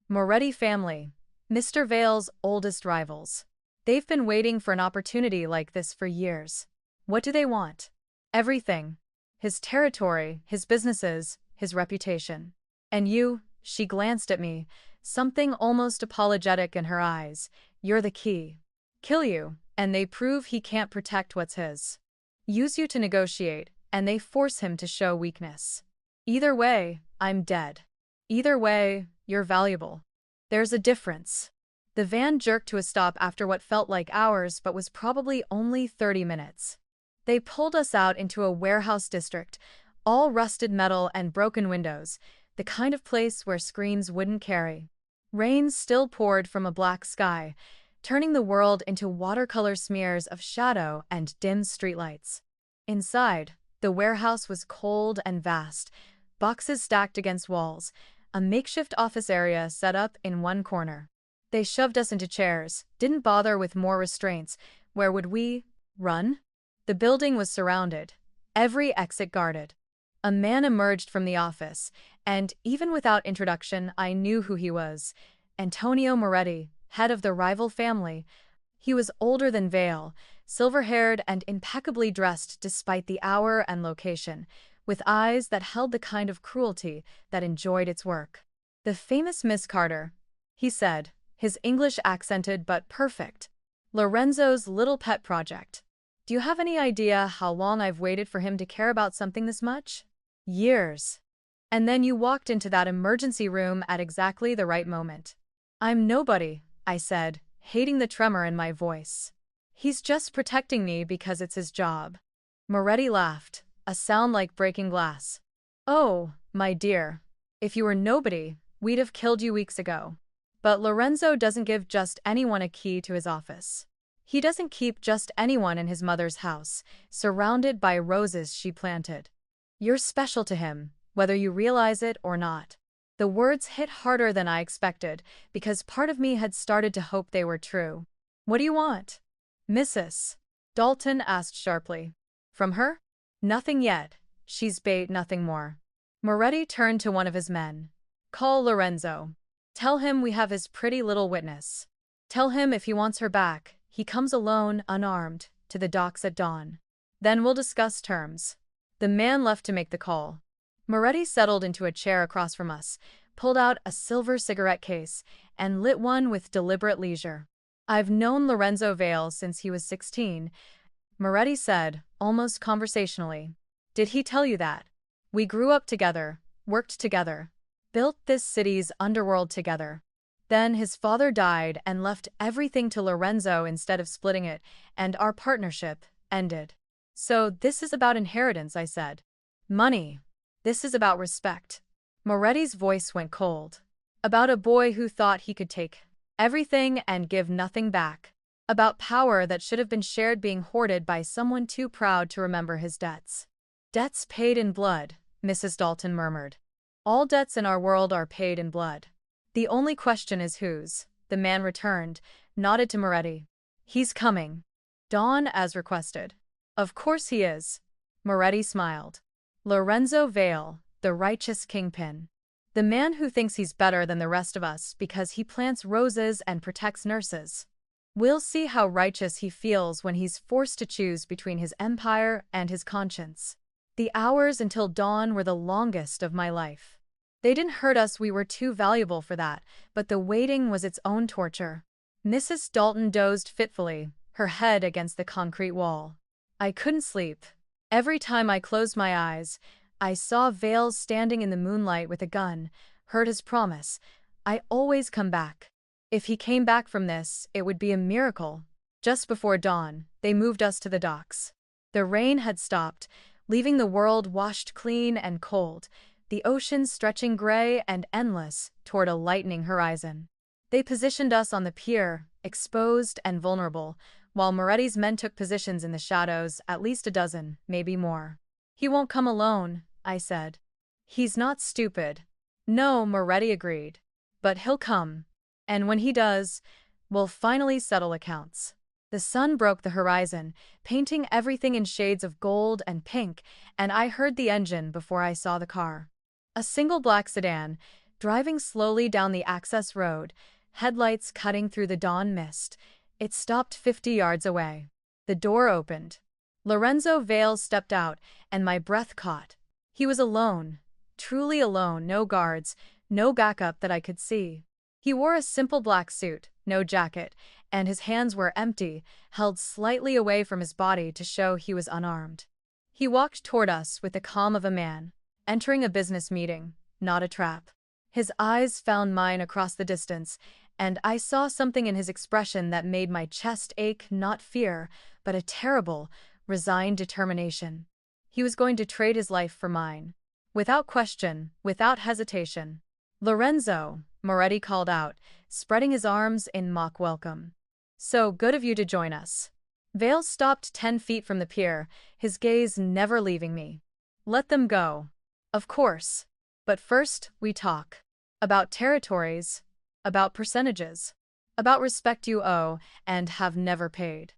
Moretti family, Mr. Vale's oldest rivals. They've been waiting for an opportunity like this for years. What do they want? Everything. His territory, his businesses, his reputation. And you, she glanced at me, something almost apologetic in her eyes, you're the key. Kill you, and they prove he can't protect what's his. Use you to negotiate, and they force him to show weakness. Either way, I'm dead. Either way, you're valuable. There's a difference. The van jerked to a stop after what felt like hours but was probably only 30 minutes. They pulled us out into a warehouse district, all rusted metal and broken windows, the kind of place where screens wouldn't carry. Rain still poured from a black sky, turning the world into watercolor smears of shadow and dim streetlights. Inside, the warehouse was cold and vast, boxes stacked against walls, a makeshift office area set up in one corner. They shoved us into chairs, didn't bother with more restraints. Where would we run? The building was surrounded, every exit guarded. A man emerged from the office, and even without introduction I knew who he was. Antonio Moretti, head of the rival family. He was older than Vale, silver-haired and impeccably dressed despite the hour and location, with eyes that held the kind of cruelty that enjoyed its work. The famous Miss Carter, he said, his English accented but perfect. Lorenzo's little pet project. Do you have any idea how long I've waited for him to care about something this much? Years. And then you walked into that emergency room at exactly the right moment. I'm nobody, I said, hating the tremor in my voice. He's just protecting me because it's his job. Moretti laughed, a sound like breaking glass. Oh, My dear, if you were nobody, we'd have killed you weeks ago. But Lorenzo doesn't give just anyone a key to his office. He doesn't keep just anyone in his mother's house, surrounded by roses she planted. You're special to him, whether you realize it or not. The words hit harder than I expected, because part of me had started to hope they were true. What do you want? Mrs. Dalton asked sharply. From her? Nothing yet. She's bait, nothing more. Moretti turned to one of his men. Call Lorenzo. Tell him we have his pretty little witness. Tell him if he wants her back, he comes alone, unarmed, to the docks at dawn. Then we'll discuss terms. The man left to make the call. Moretti settled into a chair across from us, pulled out a silver cigarette case, and lit one with deliberate leisure. I've known Lorenzo Vale since he was 16, Moretti said, almost conversationally. Did he tell you that? We grew up together, worked together, built this city's underworld together. Then his father died and left everything to Lorenzo instead of splitting it, and our partnership ended. So this is about inheritance, I said. Money. This is about respect. Moretti's voice went cold. About a boy who thought he could take everything and give nothing back. About power that should have been shared being hoarded by someone too proud to remember his debts. Debts paid in blood, Mrs. Dalton murmured. All debts in our world are paid in blood. The only question is whose, the man returned, nodded to Moretti. He's coming. Dawn as requested. Of course he is. Moretti smiled. Lorenzo Vale, the righteous kingpin. The man who thinks he's better than the rest of us because he plants roses and protects nurses. We'll see how righteous he feels when he's forced to choose between his empire and his conscience. The hours until dawn were the longest of my life. They didn't hurt us, we were too valuable for that, but the waiting was its own torture. Mrs. Dalton dozed fitfully, her head against the concrete wall. I couldn't sleep. Every time I closed my eyes, I saw Vale standing in the moonlight with a gun, heard his promise. I always come back. If he came back from this, it would be a miracle. Just before dawn, they moved us to the docks. The rain had stopped, leaving the world washed clean and cold, the ocean stretching gray and endless toward a lightening horizon. They positioned us on the pier, exposed and vulnerable, while Moretti's men took positions in the shadows, at least a dozen, maybe more. He won't come alone, I said. He's not stupid. No, Moretti agreed. But he'll come. And when he does, we'll finally settle accounts. The sun broke the horizon, painting everything in shades of gold and pink, and I heard the engine before I saw the car. A single black sedan, driving slowly down the access road, headlights cutting through the dawn mist. It stopped 50 yards away. The door opened. Lorenzo Vale stepped out, and my breath caught. He was alone, truly alone, no guards, no backup that I could see. He wore a simple black suit, no jacket, and his hands were empty, held slightly away from his body to show he was unarmed. He walked toward us with the calm of a man, entering a business meeting, not a trap. His eyes found mine across the distance, and I saw something in his expression that made my chest ache, not fear, but a terrible, resigned determination. He was going to trade his life for mine. Without question, without hesitation. Lorenzo, Moretti called out, spreading his arms in mock welcome. So good of you to join us. Vale stopped 10 feet from the pier, his gaze never leaving me. Let them go. Of course. But first, we talk. About territories. About percentages. About respect you owe and have never paid.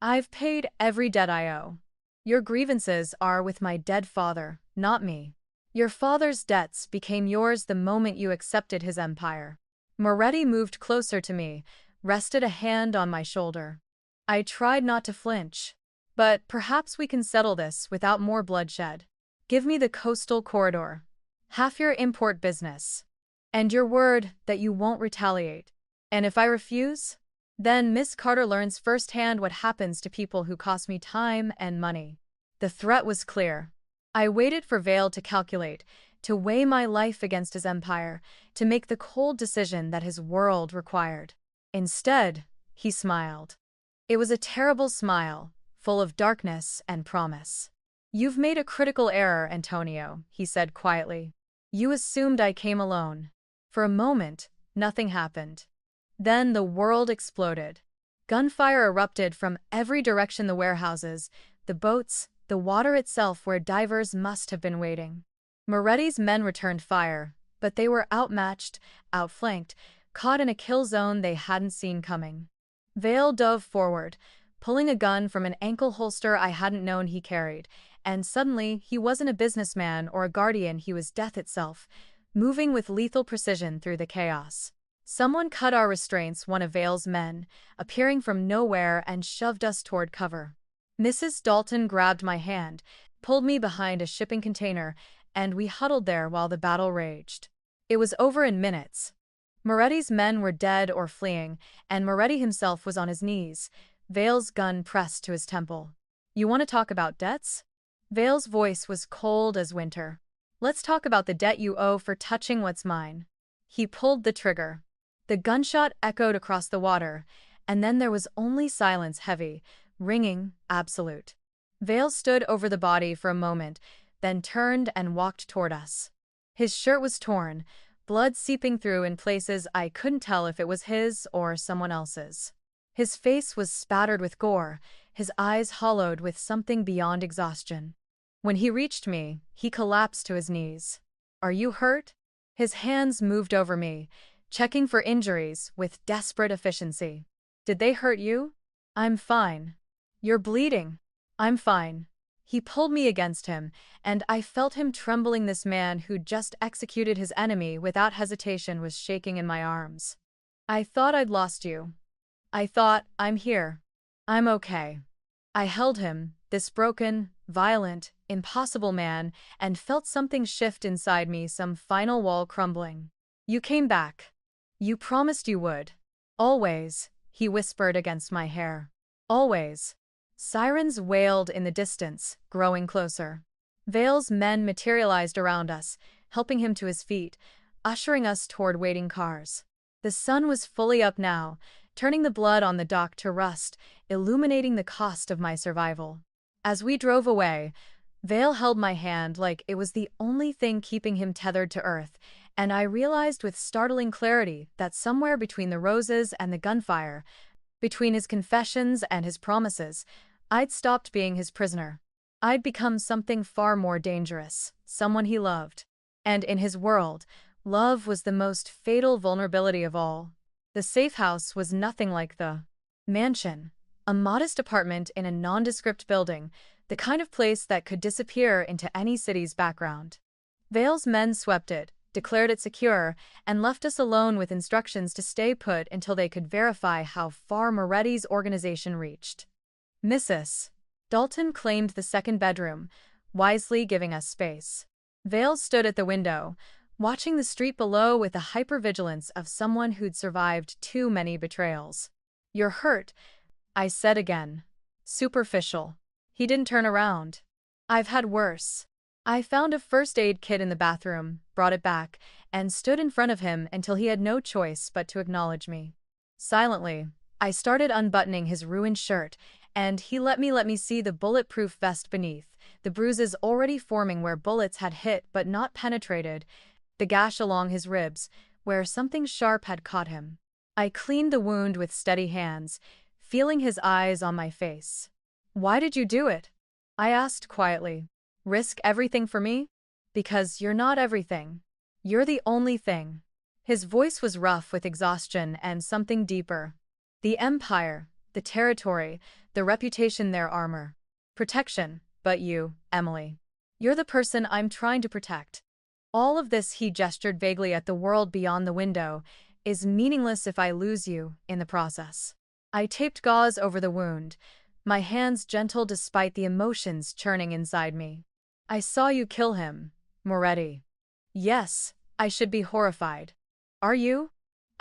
I've paid every debt I owe. Your grievances are with my dead father, not me. Your father's debts became yours the moment you accepted his empire. Moretti moved closer to me, rested a hand on my shoulder. I tried not to flinch. But perhaps we can settle this without more bloodshed. Give me the coastal corridor. Half your import business. And your word that you won't retaliate. And if I refuse? Then Miss Carter learns firsthand what happens to people who cost me time and money. The threat was clear. I waited for Vale to calculate, to weigh my life against his empire, to make the cold decision that his world required. Instead, he smiled. It was a terrible smile, full of darkness and promise. You've made a critical error, Antonio, he said quietly. You assumed I came alone. For a moment, nothing happened. Then the world exploded. Gunfire erupted from every direction, the warehouses, the boats, the water itself where divers must have been waiting. Moretti's men returned fire, but they were outmatched, outflanked, caught in a kill zone they hadn't seen coming. Vale dove forward, pulling a gun from an ankle holster I hadn't known he carried, and suddenly he wasn't a businessman or a guardian, he was death itself, moving with lethal precision through the chaos. Someone cut our restraints, one of Vale's men, appearing from nowhere and shoved us toward cover. Mrs. Dalton grabbed my hand, pulled me behind a shipping container, and we huddled there while the battle raged. It was over in minutes. Moretti's men were dead or fleeing, and Moretti himself was on his knees, Vale's gun pressed to his temple. You want to talk about debts? Vale's voice was cold as winter. Let's talk about the debt you owe for touching what's mine. He pulled the trigger. The gunshot echoed across the water, and then there was only silence, heavy, ringing, absolute. Vale stood over the body for a moment, then turned and walked toward us. His shirt was torn, blood seeping through in places I couldn't tell if it was his or someone else's. His face was spattered with gore, his eyes hollowed with something beyond exhaustion. When he reached me, he collapsed to his knees. Are you hurt? His hands moved over me, checking for injuries with desperate efficiency. Did they hurt you? I'm fine. You're bleeding. I'm fine. He pulled me against him, and I felt him trembling. This man who'd just executed his enemy without hesitation was shaking in my arms. I thought I'd lost you. I thought, I'm here. I'm okay. I held him, this broken, violent, impossible man, and felt something shift inside me, some final wall crumbling. You came back. You promised you would. Always, he whispered against my hair. Always. Sirens wailed in the distance, growing closer. Vale's men materialized around us, helping him to his feet, ushering us toward waiting cars. The sun was fully up now, turning the blood on the dock to rust, illuminating the cost of my survival. As we drove away, Vale held my hand like it was the only thing keeping him tethered to earth, and I realized with startling clarity that somewhere between the roses and the gunfire, between his confessions and his promises, I'd stopped being his prisoner. I'd become something far more dangerous, someone he loved. And in his world, love was the most fatal vulnerability of all. The safe house was nothing like the mansion, a modest apartment in a nondescript building, the kind of place that could disappear into any city's background. Vale's men swept it, declared it secure, and left us alone with instructions to stay put until they could verify how far Moretti's organization reached. Mrs. Dalton claimed the second bedroom, wisely giving us space. Vale stood at the window, watching the street below with the hypervigilance of someone who'd survived too many betrayals. You're hurt, I said again. Superficial. He didn't turn around. I've had worse. I found a first aid kit in the bathroom, brought it back, and stood in front of him until he had no choice but to acknowledge me. Silently, I started unbuttoning his ruined shirt, and he let me see the bulletproof vest beneath, the bruises already forming where bullets had hit but not penetrated, the gash along his ribs, where something sharp had caught him. I cleaned the wound with steady hands, feeling his eyes on my face. Why did you do it? I asked quietly. Risk everything for me? Because you're not everything. You're the only thing. His voice was rough with exhaustion and something deeper. The empire, the territory, the reputation, their armor. Protection, but you, Emily. You're the person I'm trying to protect. All of this, he gestured vaguely at the world beyond the window, is meaningless if I lose you in the process. I taped gauze over the wound, my hands gentle despite the emotions churning inside me. I saw you kill him, Moretti. Yes, I should be horrified. Are you?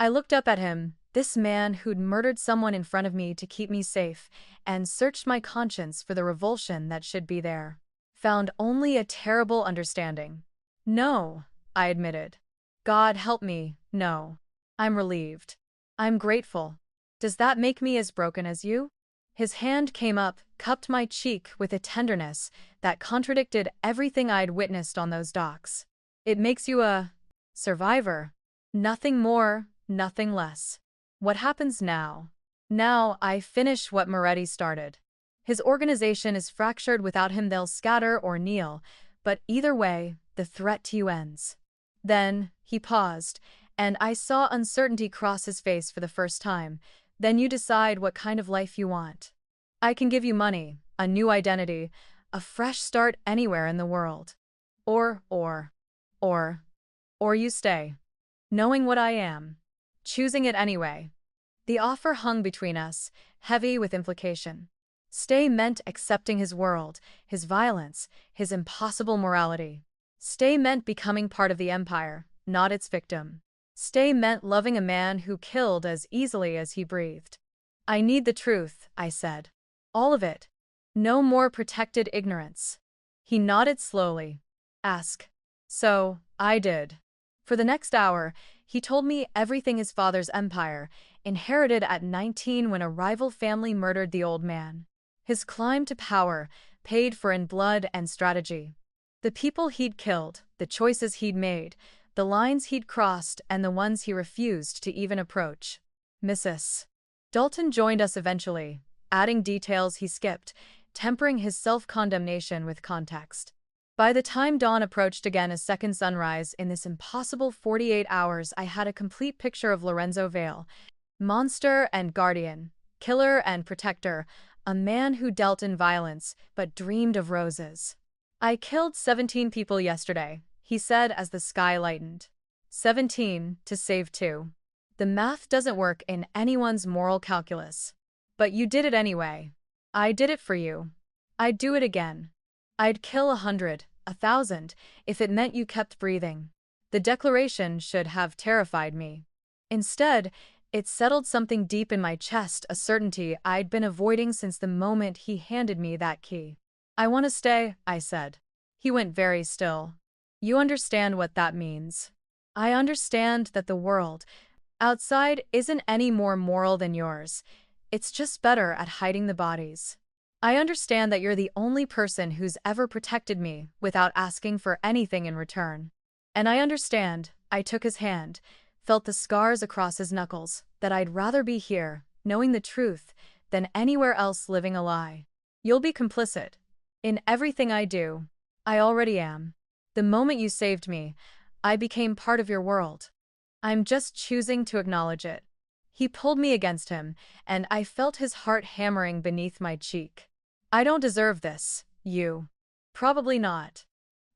I looked up at him, this man who'd murdered someone in front of me to keep me safe, and searched my conscience for the revulsion that should be there. Found only a terrible understanding. No, I admitted. God help me, no. I'm relieved. I'm grateful. Does that make me as broken as you? His hand came up, cupped my cheek with a tenderness that contradicted everything I'd witnessed on those docks. It makes you a survivor. Nothing more, nothing less. What happens now? Now I finish what Moretti started. His organization is fractured. Without him they'll scatter or kneel, but either way, the threat to you ends. Then, he paused, and I saw uncertainty cross his face for the first time. Then you decide what kind of life you want. I can give you money, a new identity, a fresh start anywhere in the world. Or, or, or you stay. Knowing what I am. Choosing it anyway. The offer hung between us, heavy with implication. Stay meant accepting his world, his violence, his impossible morality. Stay meant becoming part of the empire, not its victim. Stay meant loving a man who killed as easily as he breathed. I need the truth, I said. All of it. No more protected ignorance. He nodded slowly. Ask. So, I did. For the next hour, he told me everything his father's empire, inherited at 19 when a rival family murdered the old man. His climb to power, paid for in blood and strategy. The people he'd killed, the choices he'd made, the lines he'd crossed and the ones he refused to even approach. Mrs. Dalton joined us eventually, adding details he skipped, tempering his self-condemnation with context. By the time dawn approached again a second sunrise in this impossible 48 hours, I had a complete picture of Lorenzo Vale. Monster and guardian, killer and protector, a man who dealt in violence but dreamed of roses. I killed 17 people yesterday, he said as the sky lightened. 17 to save 2. The math doesn't work in anyone's moral calculus. But you did it anyway. I did it for you. I'd do it again. I'd kill 100, 1,000, if it meant you kept breathing. The declaration should have terrified me. Instead, it settled something deep in my chest, a certainty I'd been avoiding since the moment he handed me that key. I want to stay, I said. He went very still. You understand what that means. I understand that the world outside isn't any more moral than yours. It's just better at hiding the bodies. I understand that you're the only person who's ever protected me without asking for anything in return. And I understand, I took his hand, felt the scars across his knuckles, that I'd rather be here, knowing the truth, than anywhere else living a lie. You'll be complicit. In everything I do. I already am. The moment you saved me, I became part of your world. I'm just choosing to acknowledge it. He pulled me against him, and I felt his heart hammering beneath my cheek. I don't deserve this, you. Probably not.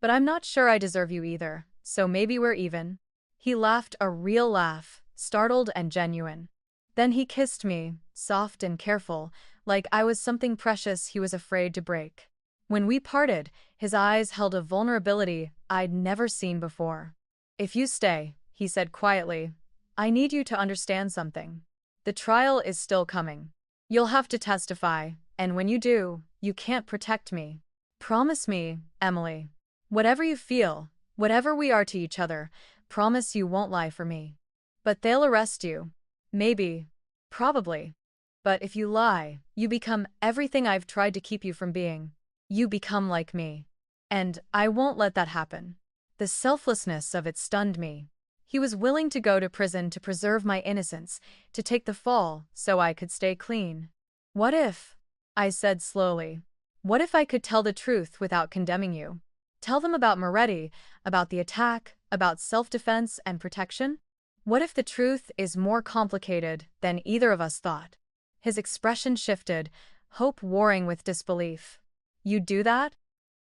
But I'm not sure I deserve you either, so maybe we're even. He laughed a real laugh, startled and genuine. Then he kissed me, soft and careful, like I was something precious he was afraid to break. When we parted, his eyes held a vulnerability I'd never seen before. If you stay, he said quietly, I need you to understand something. The trial is still coming. You'll have to testify, and when you do, you can't protect me. Promise me, Emily. Whatever you feel, whatever we are to each other, promise you won't lie for me. But they'll arrest you. Maybe. Probably. But if you lie, you become everything I've tried to keep you from being. You become like me. And I won't let that happen. The selflessness of it stunned me. He was willing to go to prison to preserve my innocence, to take the fall so I could stay clean. What if? I said slowly. What if I could tell the truth without condemning you? Tell them about Moretti, about the attack, about self-defense and protection? What if the truth is more complicated than either of us thought? His expression shifted, hope warring with disbelief. You'd do that?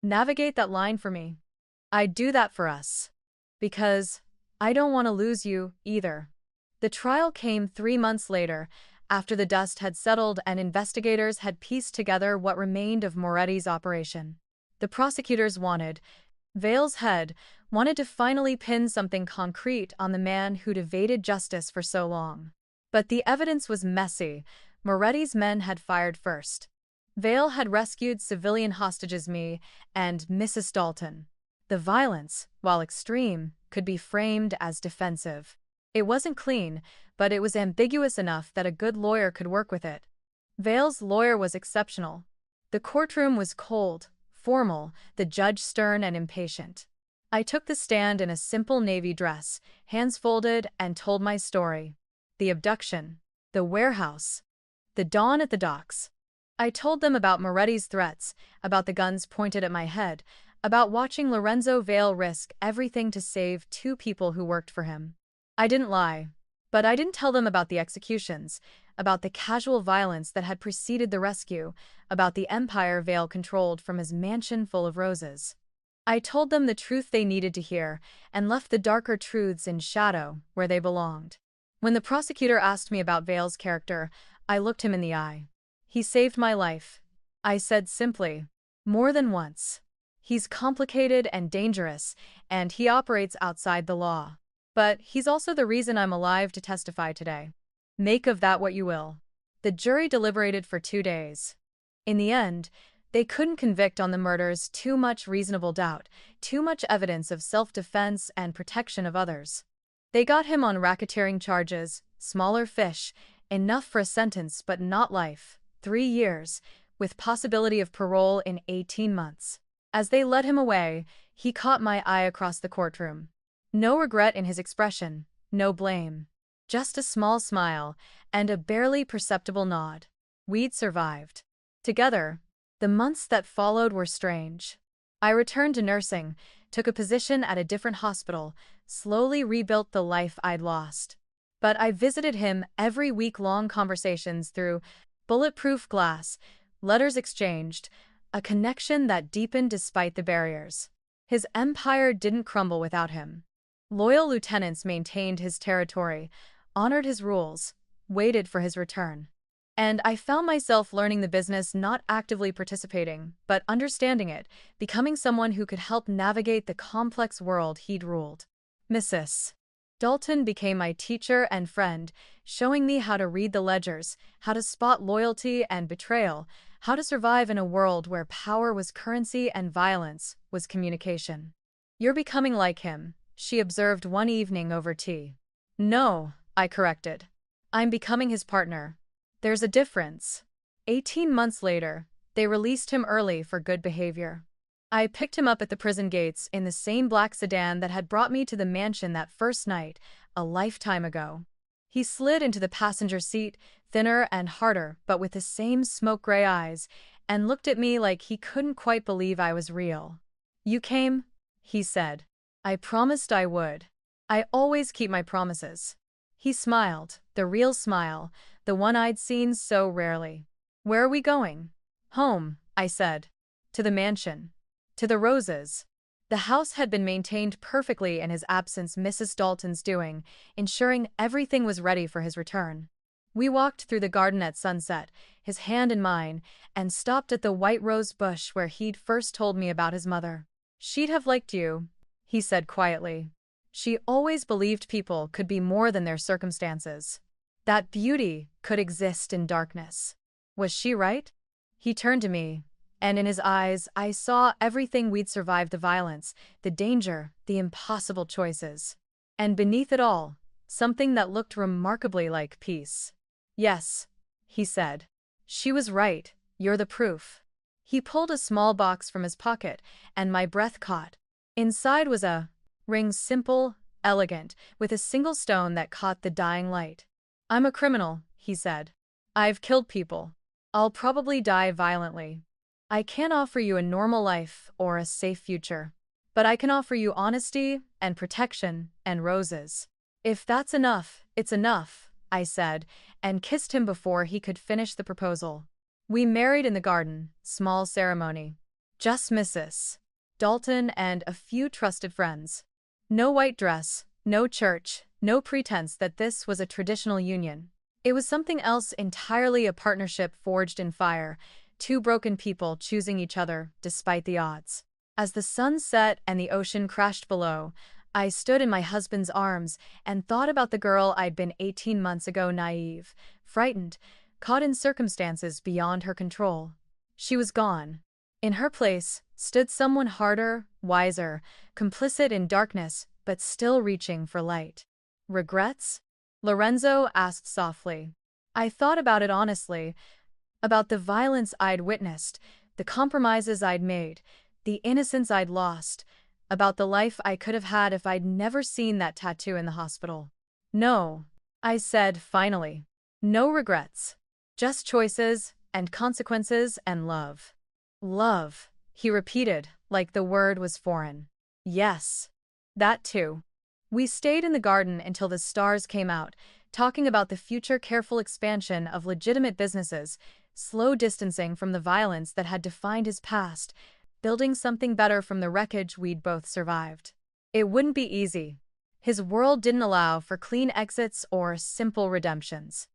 Navigate that line for me. I'd do that for us. Because I don't want to lose you, either. The trial came 3 months later, after the dust had settled and investigators had pieced together what remained of Moretti's operation. The prosecutors wanted, Vale's head, wanted to finally pin something concrete on the man who'd evaded justice for so long. But the evidence was messy. Moretti's men had fired first. Vale had rescued civilian hostages, me and Mrs. Dalton. The violence, while extreme, could be framed as defensive. It wasn't clean, but it was ambiguous enough that a good lawyer could work with it. Vale's lawyer was exceptional. The courtroom was cold, formal, the judge stern and impatient. I took the stand in a simple navy dress, hands folded, and told my story. The abduction, the warehouse, the dawn at the docks. I told them about Moretti's threats, about the guns pointed at my head, about watching Lorenzo Vale risk everything to save two people who worked for him. I didn't lie. But I didn't tell them about the executions, about the casual violence that had preceded the rescue, about the empire Vale controlled from his mansion full of roses. I told them the truth they needed to hear, and left the darker truths in shadow, where they belonged. When the prosecutor asked me about Vale's character, I looked him in the eye. He saved my life. I said simply, more than once. He's complicated and dangerous, and he operates outside the law. But he's also the reason I'm alive to testify today. Make of that what you will. The jury deliberated for 2 days. In the end, they couldn't convict on the murders. Too much reasonable doubt, too much evidence of self-defense and protection of others. They got him on racketeering charges, smaller fish, enough for a sentence but not life, 3 years, with possibility of parole in 18 months. As they led him away, he caught my eye across the courtroom. No regret in his expression, no blame. Just a small smile, and a barely perceptible nod. We'd survived. Together, the months that followed were strange. I returned to nursing, took a position at a different hospital, slowly rebuilt the life I'd lost. But I visited him every week-long conversations through bulletproof glass, letters exchanged, a connection that deepened despite the barriers. His empire didn't crumble without him. Loyal lieutenants maintained his territory, honored his rules, waited for his return. And I found myself learning the business, not actively participating, but understanding it, becoming someone who could help navigate the complex world he'd ruled. Mrs. Dalton became my teacher and friend, showing me how to read the ledgers, how to spot loyalty and betrayal, how to survive in a world where power was currency and violence was communication. You're becoming like him, she observed one evening over tea. No, I corrected. I'm becoming his partner. There's a difference. 18 months later, they released him early for good behavior. I picked him up at the prison gates in the same black sedan that had brought me to the mansion that first night, a lifetime ago. He slid into the passenger seat, thinner and harder, but with the same smoke-gray eyes, and looked at me like he couldn't quite believe I was real. You came? He said. I promised I would. I always keep my promises. He smiled, the real smile, the one I'd seen so rarely. Where are we going? Home, I said. To the mansion. To the roses. The house had been maintained perfectly in his absence, Mrs. Dalton's doing, ensuring everything was ready for his return. We walked through the garden at sunset, his hand in mine, and stopped at the white rose bush where he'd first told me about his mother. She'd have liked you, he said quietly. She always believed people could be more than their circumstances. That beauty could exist in darkness. Was she right? He turned to me, and in his eyes I saw everything we'd survived: the violence, the danger, the impossible choices. And beneath it all, something that looked remarkably like peace. Yes, he said. She was right, you're the proof. He pulled a small box from his pocket, and my breath caught. Inside was a ring, simple, elegant, with a single stone that caught the dying light. I'm a criminal, he said. I've killed people. I'll probably die violently. I can't offer you a normal life or a safe future. But I can offer you honesty and protection and roses. If that's enough, it's enough, I said, and kissed him before he could finish the proposal. We married in the garden, small ceremony. Just Mrs. Dalton and a few trusted friends. No white dress, no church, no pretense that this was a traditional union. It was something else entirely, a partnership forged in fire, two broken people choosing each other despite the odds. As the sun set and the ocean crashed below, I stood in my husband's arms and thought about the girl I'd been 18 months ago, naive, frightened, caught in circumstances beyond her control. She was gone. In her place stood someone harder, wiser, complicit in darkness, but still reaching for light. Regrets? Lorenzo asked softly. I thought about it honestly, about the violence I'd witnessed, the compromises I'd made, the innocence I'd lost, about the life I could have had if I'd never seen that tattoo in the hospital. No, I said finally. No regrets. Just choices, and consequences, and love. Love, he repeated, like the word was foreign. Yes. That too. We stayed in the garden until the stars came out, talking about the future careful expansion of legitimate businesses, slow distancing from the violence that had defined his past, building something better from the wreckage we'd both survived. It wouldn't be easy. His world didn't allow for clean exits or simple redemptions.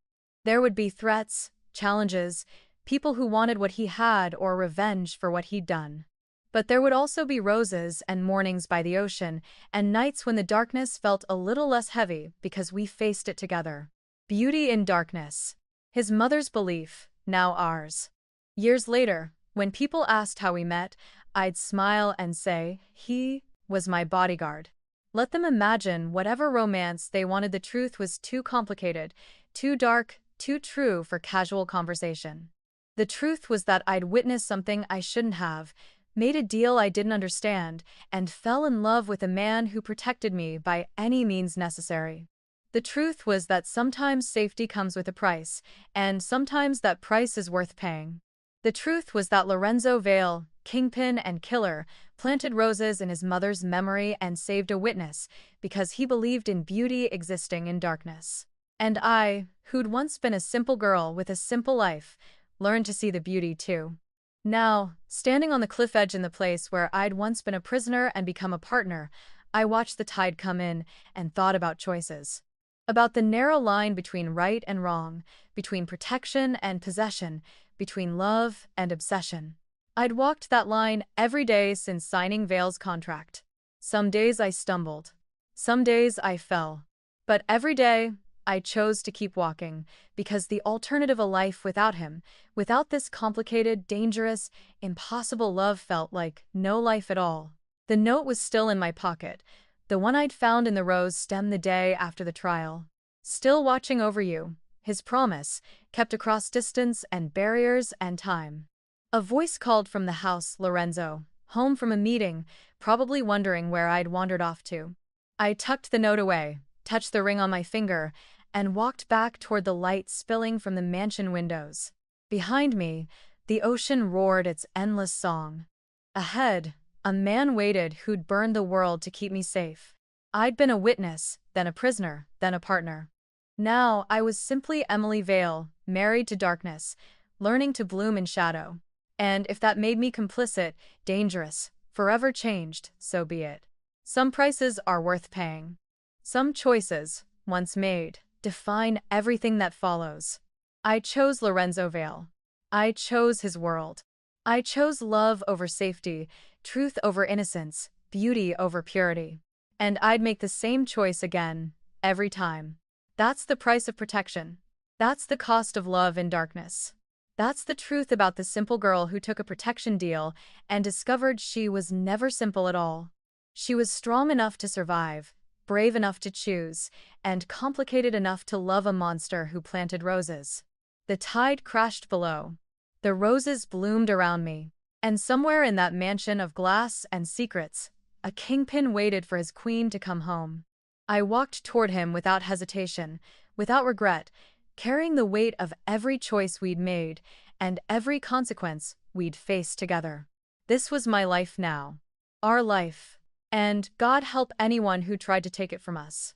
There would be threats, challenges, people who wanted what he had or revenge for what he'd done. But there would also be roses and mornings by the ocean, and nights when the darkness felt a little less heavy because we faced it together. Beauty in darkness. His mother's belief, now ours. Years later, when people asked how we met, I'd smile and say, he was my bodyguard. Let them imagine whatever romance they wanted. The truth was too complicated, too dark, too true for casual conversation. The truth was that I'd witnessed something I shouldn't have, made a deal I didn't understand, and fell in love with a man who protected me by any means necessary. The truth was that sometimes safety comes with a price, and sometimes that price is worth paying. The truth was that Lorenzo Vale, Kingpin and killer, planted roses in his mother's memory and saved a witness because he believed in beauty existing in darkness. And I, who'd once been a simple girl with a simple life, learned to see the beauty too. Now, standing on the cliff edge in the place where I'd once been a prisoner and become a partner, I watched the tide come in and thought about choices. About the narrow line between right and wrong, between protection and possession, between love and obsession. I'd walked that line every day since signing Vale's contract. Some days I stumbled. Some days I fell. But every day, I chose to keep walking, because the alternative, a life without him, without this complicated, dangerous, impossible love, felt like no life at all. The note was still in my pocket, the one I'd found in the rose stem the day after the trial. Still watching over you, his promise, kept across distance and barriers and time. A voice called from the house, Lorenzo, home from a meeting, probably wondering where I'd wandered off to. I tucked the note away, touched the ring on my finger, and walked back toward the light spilling from the mansion windows. Behind me, the ocean roared its endless song. Ahead, a man waited who'd burned the world to keep me safe. I'd been a witness, then a prisoner, then a partner. Now I was simply Emily Vale, married to darkness, learning to bloom in shadow. And if that made me complicit, dangerous, forever changed, so be it. Some prices are worth paying. Some choices, once made, define everything that follows. I chose Lorenzo Vale. I chose his world. I chose love over safety, truth over innocence, beauty over purity. And I'd make the same choice again, every time. That's the price of protection. That's the cost of love in darkness. That's the truth about the simple girl who took a protection deal and discovered she was never simple at all. She was strong enough to survive, brave enough to choose, and complicated enough to love a monster who planted roses. The tide crashed below. The roses bloomed around me. And somewhere in that mansion of glass and secrets, a kingpin waited for his queen to come home. I walked toward him without hesitation, without regret, carrying the weight of every choice we'd made and every consequence we'd faced together. This was my life now. Our life. And God help anyone who tried to take it from us.